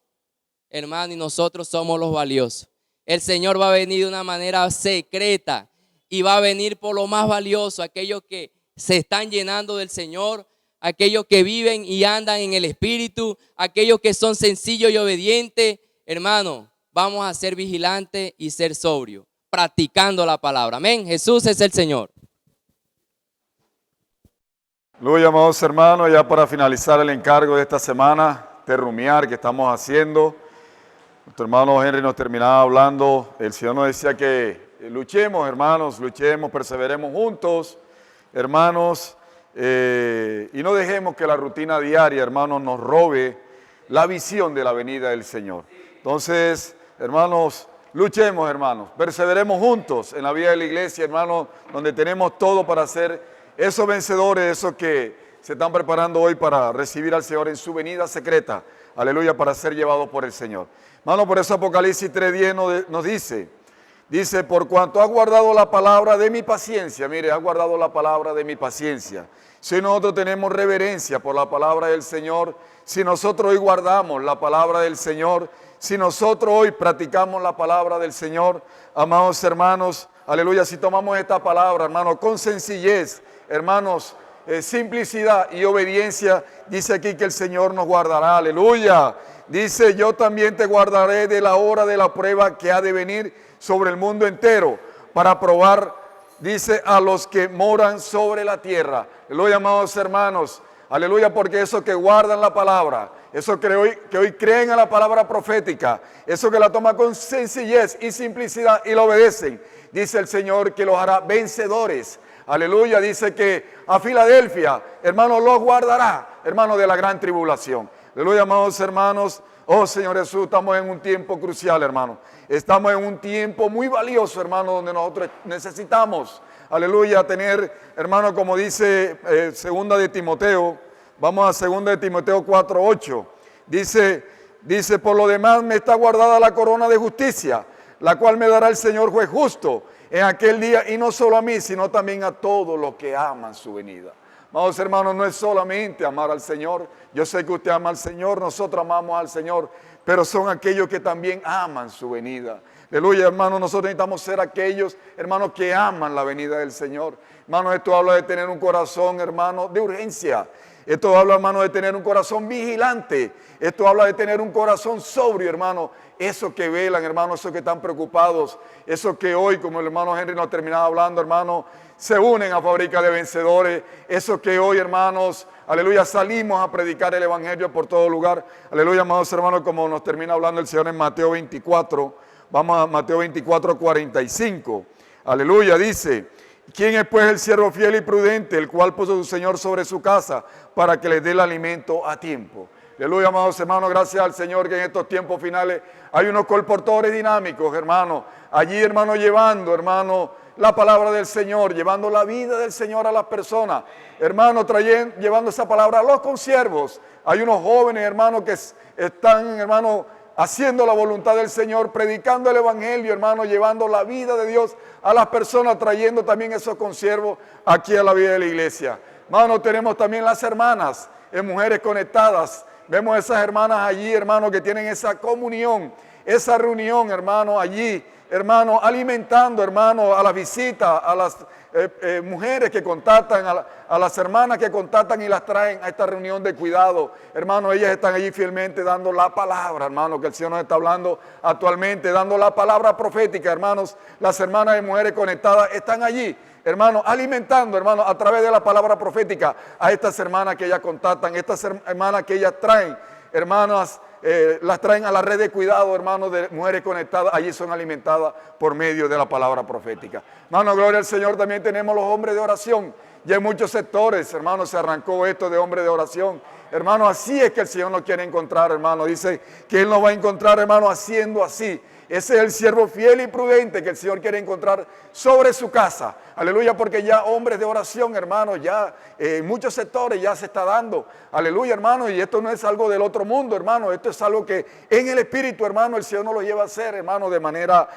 hermano, y nosotros somos los valiosos. El Señor va a venir de una manera secreta y va a venir por lo más valioso, aquellos que se están llenando del Señor, aquellos que viven y andan en el Espíritu, aquellos que son sencillos y obedientes. Hermano, vamos a ser vigilantes y ser sobrios, practicando la palabra. Amén. Jesús es el Señor. Aleluya, amados hermanos, ya para finalizar el encargo de esta semana de rumiar que estamos haciendo. Nuestro hermano Henry nos terminaba hablando, el Señor nos decía que luchemos, hermanos, luchemos, perseveremos juntos, hermanos, y no dejemos que la rutina diaria, hermanos, nos robe la visión de la venida del Señor. Entonces, hermanos, luchemos, hermanos, perseveremos juntos en la vida de la iglesia, hermanos, donde tenemos todo para ser esos vencedores, esos que se están preparando hoy para recibir al Señor en su venida secreta, aleluya, para ser llevados por el Señor. Hermano, por eso Apocalipsis 3:10 nos dice, por cuanto has guardado la palabra de mi paciencia, mire, has guardado la palabra de mi paciencia. Si nosotros tenemos reverencia por la palabra del Señor, si nosotros hoy guardamos la palabra del Señor, si nosotros hoy practicamos la palabra del Señor, amados hermanos, aleluya, si tomamos esta palabra, hermanos, con sencillez, hermanos, simplicidad y obediencia, dice aquí que el Señor nos guardará, aleluya. Dice, yo también te guardaré de la hora de la prueba que ha de venir sobre el mundo entero, para probar, dice, a los que moran sobre la tierra. Aleluya, amados hermanos, aleluya, porque esos que guardan la palabra, esos que hoy creen a la palabra profética, esos que la toman con sencillez y simplicidad y la obedecen, dice el Señor que los hará vencedores. Aleluya, dice que a Filadelfia, hermanos, los guardará, hermanos, de la gran tribulación. Aleluya, amados hermanos. Oh, Señor Jesús, estamos en un tiempo crucial, hermano. Estamos en un tiempo muy valioso, hermano, donde nosotros necesitamos, aleluya, tener, hermano, como dice segunda de Timoteo, vamos a segunda de Timoteo 4:8. Dice, por lo demás me está guardada la corona de justicia, la cual me dará el Señor juez justo en aquel día, y no solo a mí, sino también a todos los que aman su venida. Amados hermanos, no es solamente amar al Señor. Yo sé que usted ama al Señor, nosotros amamos al Señor, pero son aquellos que también aman su venida. Aleluya, hermanos, nosotros necesitamos ser aquellos, hermanos, que aman la venida del Señor. Hermanos, esto habla de tener un corazón, hermano, de urgencia. Esto habla, hermano, de tener un corazón vigilante. Esto habla de tener un corazón sobrio, hermano. Esos que velan, hermano, esos que están preocupados, esos que hoy, como el hermano Henry nos terminaba hablando, hermano, se unen a Fábrica de Vencedores. Esos que hoy, hermanos, aleluya, salimos a predicar el Evangelio por todo lugar. Aleluya, amados hermanos, como nos termina hablando el Señor en Mateo 24. Vamos a Mateo 24:45. Aleluya, dice, ¿quién es pues el siervo fiel y prudente, el cual puso su Señor sobre su casa para que le dé el alimento a tiempo? Aleluya, amados hermanos, gracias al Señor que en estos tiempos finales hay unos colportores dinámicos, hermano. Allí, hermano, llevando, hermano, la palabra del Señor, llevando la vida del Señor a las personas. Hermano, llevando esa palabra a los consiervos. Hay unos jóvenes, hermano, que están, hermano, haciendo la voluntad del Señor, predicando el Evangelio, hermano, llevando la vida de Dios a las personas, trayendo también esos consiervos aquí a la vida de la iglesia. Hermano, tenemos también las hermanas, mujeres conectadas. Vemos esas hermanas allí, hermano, que tienen esa comunión, esa reunión, hermano, allí, hermano, alimentando, hermano, a las visitas, a las mujeres que contactan, a las hermanas que contactan y las traen a esta reunión de cuidado. Hermano, ellas están allí fielmente dando la palabra, hermano, que el Señor nos está hablando actualmente, dando la palabra profética, hermanos. Las hermanas y mujeres conectadas están allí, hermano, alimentando, hermano, a través de la palabra profética a estas hermanas que ellas contactan, estas hermanas que ellas traen, hermanas, las traen a la red de cuidado, hermanos, de mujeres conectadas, allí son alimentadas por medio de la palabra profética. Hermano, gloria al Señor, también tenemos los hombres de oración. Ya en muchos sectores, hermano, se arrancó esto de hombres de oración. Hermano, así es que el Señor nos quiere encontrar, hermano. Dice que Él nos va a encontrar, hermano, haciendo así. Ese es el siervo fiel y prudente que el Señor quiere encontrar sobre su casa. Aleluya, porque ya hombres de oración, hermano, ya en muchos sectores ya se está dando. Aleluya, hermano, y esto no es algo del otro mundo, hermano. Esto es algo que en el Espíritu, hermano, el Señor nos lo lleva a hacer, hermano, de manera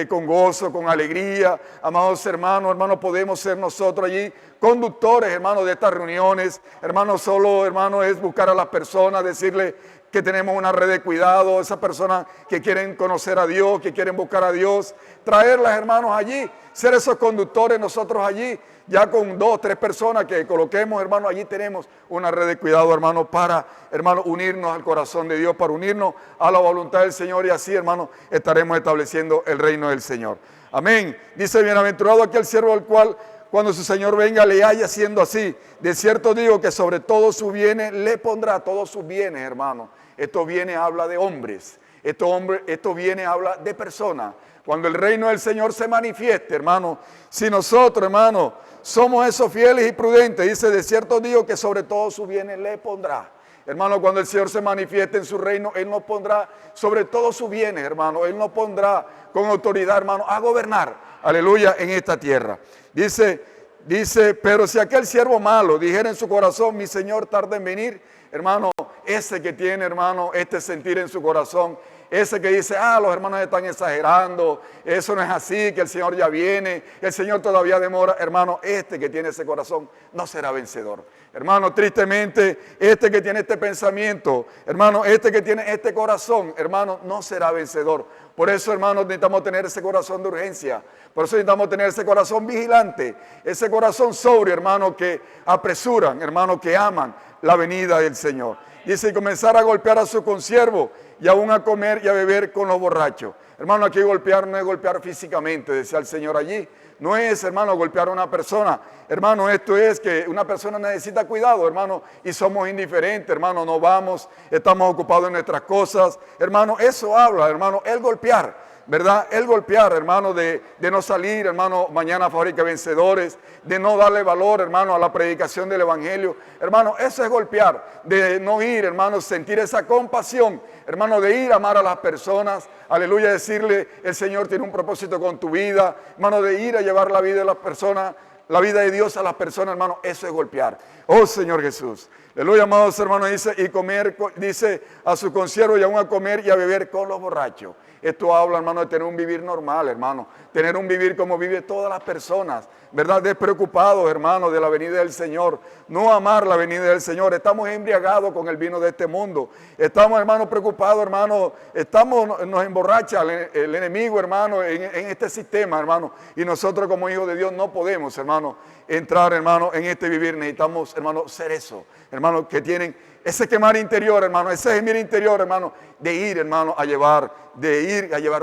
con gozo, con alegría. Amados hermanos, podemos ser nosotros allí conductores, hermano, de estas reuniones. Hermano, solo, hermano, es buscar a las personas, decirle que tenemos una red de cuidado, esas personas que quieren conocer a Dios, que quieren buscar a Dios, traerlas, hermanos, allí, ser esos conductores nosotros allí, ya con 2, 3 personas que coloquemos, hermanos, allí tenemos una red de cuidado, hermanos, para, hermanos, unirnos al corazón de Dios, para unirnos a la voluntad del Señor y así, hermanos, estaremos estableciendo el reino del Señor. Amén. Dice, bienaventurado aquel siervo al cual cuando su Señor venga le haya siendo así. De cierto digo que sobre todos sus bienes le pondrá, todos sus bienes, hermano. Esto viene, habla de hombres. Esto viene, habla de personas. Cuando el reino del Señor se manifieste, hermano, si nosotros, hermano, somos esos fieles y prudentes, dice, de cierto digo que sobre todos sus bienes le pondrá. Hermano, cuando el Señor se manifieste en su reino, Él nos pondrá sobre todos sus bienes, hermano. Él nos pondrá con autoridad, hermano, a gobernar, aleluya, en esta tierra. Dice, pero si aquel siervo malo dijera en su corazón, mi Señor tarda en venir, hermano, ese que tiene, hermano, este sentir en su corazón, ese que dice, los hermanos están exagerando, eso no es así, que el Señor ya viene, el Señor todavía demora, hermano, este que tiene ese corazón no será vencedor. Hermano, tristemente, este que tiene este pensamiento, hermano, este que tiene este corazón, hermano, no será vencedor. Por eso, hermanos, necesitamos tener ese corazón de urgencia. Por eso necesitamos tener ese corazón vigilante, ese corazón sobrio, hermano, que apresuran, hermano, que aman la venida del Señor. Dice, y comenzar a golpear a su consiervo y aún a comer y a beber con los borrachos. Hermano, aquí golpear no es golpear físicamente, decía el Señor allí. No es, hermano, golpear a una persona. Hermano, esto es que una persona necesita cuidado, hermano, y somos indiferentes, hermano, no vamos, estamos ocupados en nuestras cosas. Hermano, eso habla, hermano, el golpear, ¿verdad? El golpear, hermano, de no salir, hermano, mañana a fábrica vencedores, de no darle valor, hermano, a la predicación del Evangelio. Hermano, eso es golpear, de no ir, hermano, sentir esa compasión, hermano, de ir a amar a las personas, aleluya, decirle, el Señor tiene un propósito con tu vida, hermano, de ir a llevar la vida de las personas, la vida de Dios a las personas, hermano, eso es golpear. Oh, Señor Jesús. Aleluya, amados hermanos, dice, y comer, dice, a su consiervo y aún a comer y a beber con los borrachos. Esto habla, hermano, de tener un vivir normal, hermano. Tener un vivir como vive todas las personas, ¿verdad? Despreocupados, hermano, de la venida del Señor. No amar la venida del Señor. Estamos embriagados con el vino de este mundo. Estamos, hermano, preocupados, hermano. Nos emborracha el enemigo, hermano, en este sistema, hermano. Y nosotros como hijos de Dios no podemos, hermano, entrar, hermano, en este vivir. Necesitamos, hermano, ser eso, hermano, que tienen ese quemar interior, hermano, ese gemir interior, hermano, de ir, hermano, a llevar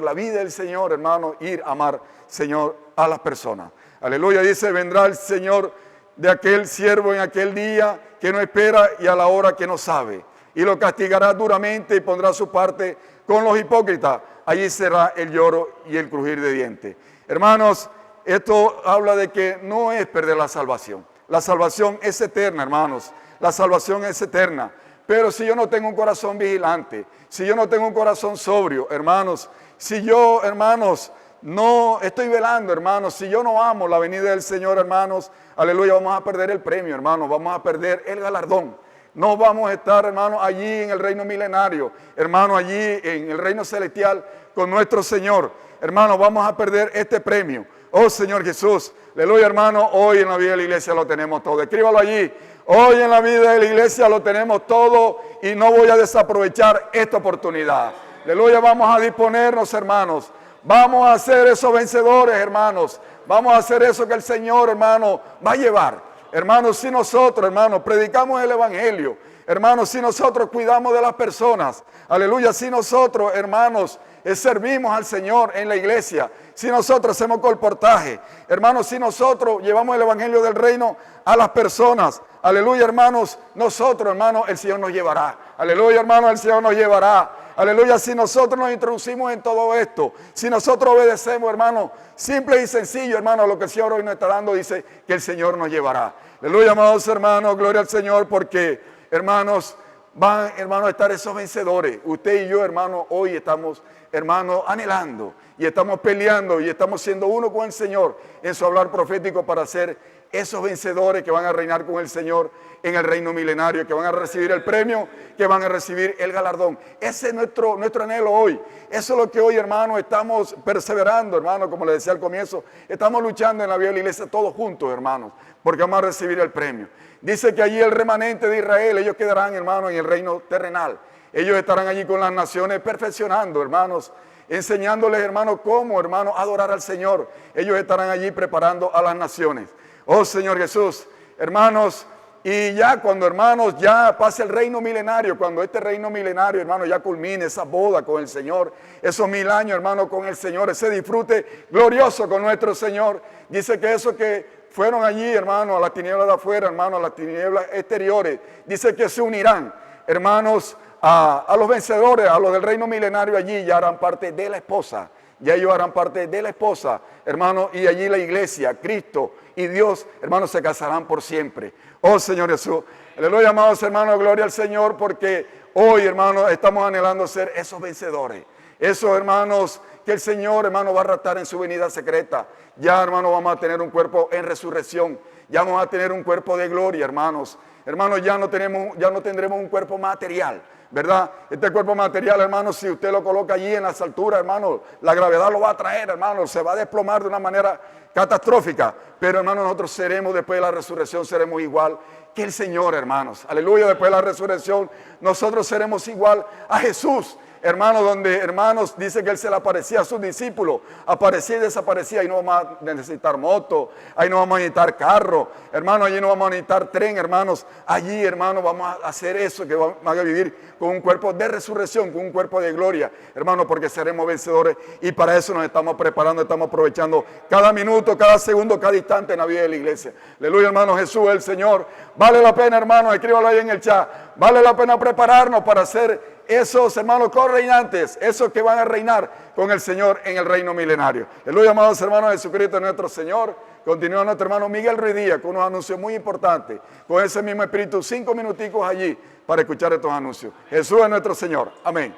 la vida del Señor, hermano, ir a amar, Señor, a las personas. Aleluya, dice, vendrá el Señor de aquel siervo en aquel día que no espera y a la hora que no sabe. Y lo castigará duramente y pondrá su parte con los hipócritas. Allí será el lloro y el crujir de dientes. Hermanos, esto habla de que no es perder la salvación. La salvación es eterna, hermanos. La salvación es eterna. Pero si yo no tengo un corazón vigilante, si yo no tengo un corazón sobrio, hermanos, si yo, hermanos, no estoy velando, hermanos, si yo no amo la venida del Señor, hermanos, aleluya, vamos a perder el premio, hermanos, vamos a perder el galardón. No vamos a estar, hermanos, allí en el reino milenario, hermanos, allí en el reino celestial con nuestro Señor. Hermanos, vamos a perder este premio. Oh, Señor Jesús, aleluya, hermano, hoy en la vida de la iglesia lo tenemos todo. Escríbalo allí. Hoy en la vida de la iglesia lo tenemos todo y no voy a desaprovechar esta oportunidad. Aleluya, vamos a disponernos, hermanos. Vamos a ser esos vencedores, hermanos. Vamos a hacer eso que el Señor, hermano, va a llevar. Hermanos, si nosotros, hermanos, predicamos el Evangelio. Hermanos, si nosotros cuidamos de las personas. Aleluya, si nosotros, hermanos, servimos al Señor en la iglesia. Si nosotros hacemos colportaje. Hermanos, si nosotros llevamos el Evangelio del reino a las personas. Aleluya, hermanos, nosotros, hermanos, el Señor nos llevará. Aleluya, hermanos, el Señor nos llevará. Aleluya, si nosotros nos introducimos en todo esto, si nosotros obedecemos, hermano, simple y sencillo, hermano, lo que el Señor hoy nos está dando, dice que el Señor nos llevará. Aleluya, amados hermanos, gloria al Señor, porque, hermanos, van, hermanos, a estar esos vencedores. Usted y yo, hermano, hoy estamos, hermano, anhelando y estamos peleando y estamos siendo uno con el Señor en su hablar profético para ser esos vencedores que van a reinar con el Señor en el reino milenario, que van a recibir el premio, que van a recibir el galardón. Ese es nuestro anhelo hoy. Eso es lo que hoy, hermano, estamos perseverando, hermano, como le decía al comienzo. Estamos luchando en la vida de la iglesia todos juntos, hermanos, porque vamos a recibir el premio. Dice que allí el remanente de Israel, ellos quedarán, hermano, en el reino terrenal. Ellos estarán allí con las naciones perfeccionando, hermanos, enseñándoles, hermanos, cómo, hermanos, adorar al Señor. Ellos estarán allí preparando a las naciones. Oh Señor Jesús, hermanos, y ya cuando, hermanos, ya pase el reino milenario, cuando este reino milenario, hermanos, ya culmine esa boda con el Señor, esos 1000 años, hermanos, con el Señor, ese disfrute glorioso con nuestro Señor. Dice que esos que fueron allí, hermanos, a las tinieblas de afuera, hermanos, a las tinieblas exteriores, dice que se unirán, hermanos, a los vencedores, a los del reino milenario allí, ya harán parte de la esposa. Ya ellos harán parte de la esposa, hermanos, y allí la iglesia, Cristo y Dios, hermanos, se casarán por siempre. Oh Señor Jesús, aleluya, amados hermanos, gloria al Señor, porque hoy, hermanos, estamos anhelando ser esos vencedores. Esos, hermanos, que el Señor, hermano, va a tratar en su venida secreta. Ya, hermanos, vamos a tener un cuerpo en resurrección. Ya vamos a tener un cuerpo de gloria, hermanos. Hermanos, ya no tendremos un cuerpo material, ¿verdad? Este cuerpo material, hermanos, si usted lo coloca allí en las alturas, hermanos, la gravedad lo va a traer, hermanos, se va a desplomar de una manera catastrófica. Pero, hermanos, nosotros seremos, después de la resurrección, seremos igual que el Señor, hermanos. Aleluya, después de la resurrección, nosotros seremos igual a Jesús. Hermanos, donde, hermanos, dice que Él se le aparecía a sus discípulos, aparecía y desaparecía, y no vamos a necesitar moto, ahí no vamos a necesitar carro, hermanos, allí no vamos a necesitar tren, hermanos, allí, hermanos, vamos a hacer eso, que vamos a vivir con un cuerpo de resurrección, con un cuerpo de gloria, hermanos, porque seremos vencedores, y para eso nos estamos preparando, estamos aprovechando cada minuto, cada segundo, cada instante en la vida de la iglesia. Aleluya, hermanos, Jesús es el Señor. Vale la pena, hermanos, escríbalo ahí en el chat, vale la pena prepararnos para ser esos, hermanos, correinantes, esos que van a reinar con el Señor en el reino milenario. Aleluya, amados hermanos, Jesucristo nuestro Señor. Continúa nuestro hermano Miguel Ruiz Díaz con unos anuncios muy importantes. Con ese mismo espíritu, 5 minuticos allí para escuchar estos anuncios. Jesús es nuestro Señor. Amén.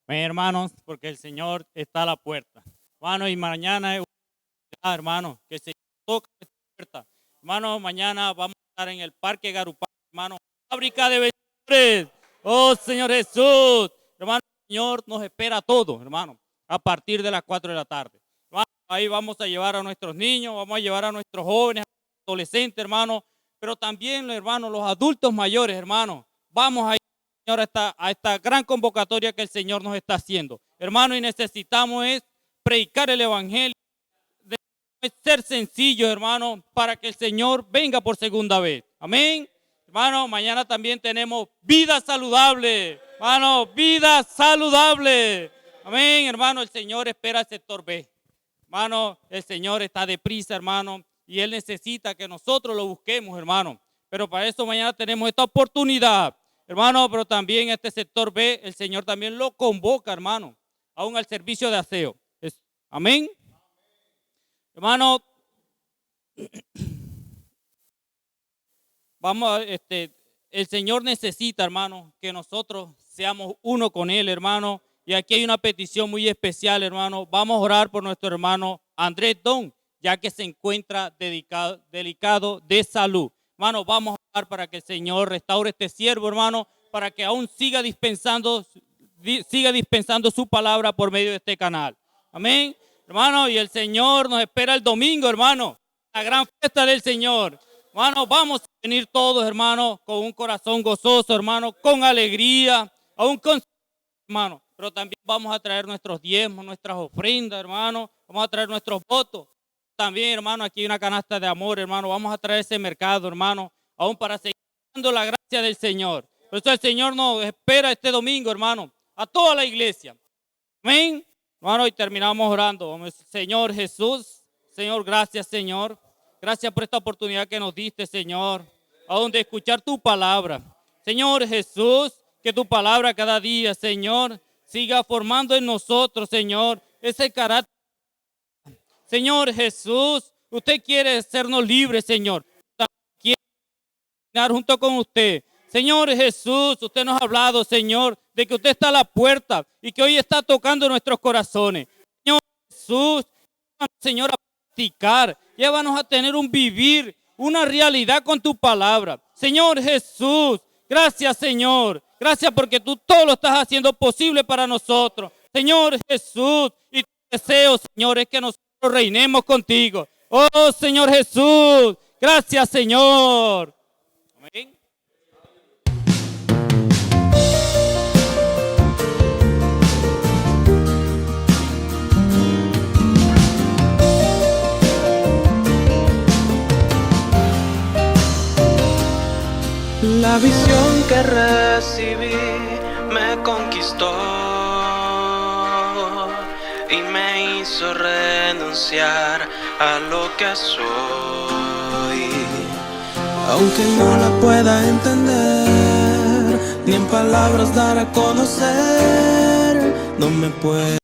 Amén, hermanos, porque el Señor está a la puerta. Hermanos, y mañana es hermanos, que el Señor toca la puerta. Hermanos, mañana vamos a estar en el Parque Garupá, hermanos, fábrica de vencedores. Oh Señor Jesús, hermano, el Señor nos espera a todos, hermano, a partir de las 4 de la tarde. Hermano, ahí vamos a llevar a nuestros niños, vamos a llevar a nuestros jóvenes, adolescentes, hermano, pero también, hermano, los adultos mayores, hermano. Vamos a ir, Señor, a esta gran convocatoria que el Señor nos está haciendo. Hermano, y necesitamos es predicar el evangelio, ser sencillos, hermano, para que el Señor venga por segunda vez. Amén. Hermano, mañana también tenemos vida saludable. Hermano, vida saludable. Amén, hermano, el Señor espera el sector B. Hermano, el Señor está deprisa, hermano, y Él necesita que nosotros lo busquemos, hermano. Pero para eso mañana tenemos esta oportunidad, hermano, pero también este sector B, el Señor también lo convoca, hermano, aún al servicio de aseo. Amén. Hermano, el Señor necesita, hermano, que nosotros seamos uno con Él, hermano. Y aquí hay una petición muy especial, hermano. Vamos a orar por nuestro hermano Andrés Don, ya que se encuentra delicado de salud. Hermano, vamos a orar para que el Señor restaure este siervo, hermano, para que aún siga dispensando su palabra por medio de este canal. Amén. Hermano, y el Señor nos espera el domingo, hermano, la gran fiesta del Señor. Hermano, vamos a venir todos, hermano, con un corazón gozoso, hermano, con alegría, aún con, hermano, pero también vamos a traer nuestros diezmos, nuestras ofrendas, hermano, vamos a traer nuestros votos. También, hermano, aquí hay una canasta de amor, hermano, vamos a traer ese mercado, hermano, aún para seguir dando la gracia del Señor. Por eso el Señor nos espera este domingo, hermano, a toda la iglesia. Amén. Hermano, y terminamos orando. Señor Jesús, Señor, gracias, Señor. Gracias por esta oportunidad que nos diste, Señor, aún de escuchar tu palabra. Señor Jesús, que tu palabra cada día, Señor, siga formando en nosotros, Señor, ese carácter. Señor Jesús, usted quiere hacernos libres, Señor. Quiere caminar junto con usted. Señor Jesús, usted nos ha hablado, Señor, de que usted está a la puerta y que hoy está tocando nuestros corazones. Señor Jesús, Señor, a practicar. Llévanos a tener un vivir, una realidad con tu palabra. Señor Jesús, gracias, Señor. Gracias porque tú todo lo estás haciendo posible para nosotros. Señor Jesús, y tu deseo, Señor, es que nosotros reinemos contigo. Oh, Señor Jesús, gracias, Señor. Amén. La visión que recibí me conquistó y me hizo renunciar a lo que soy. Aunque no la pueda entender, ni en palabras dar a conocer, no me puede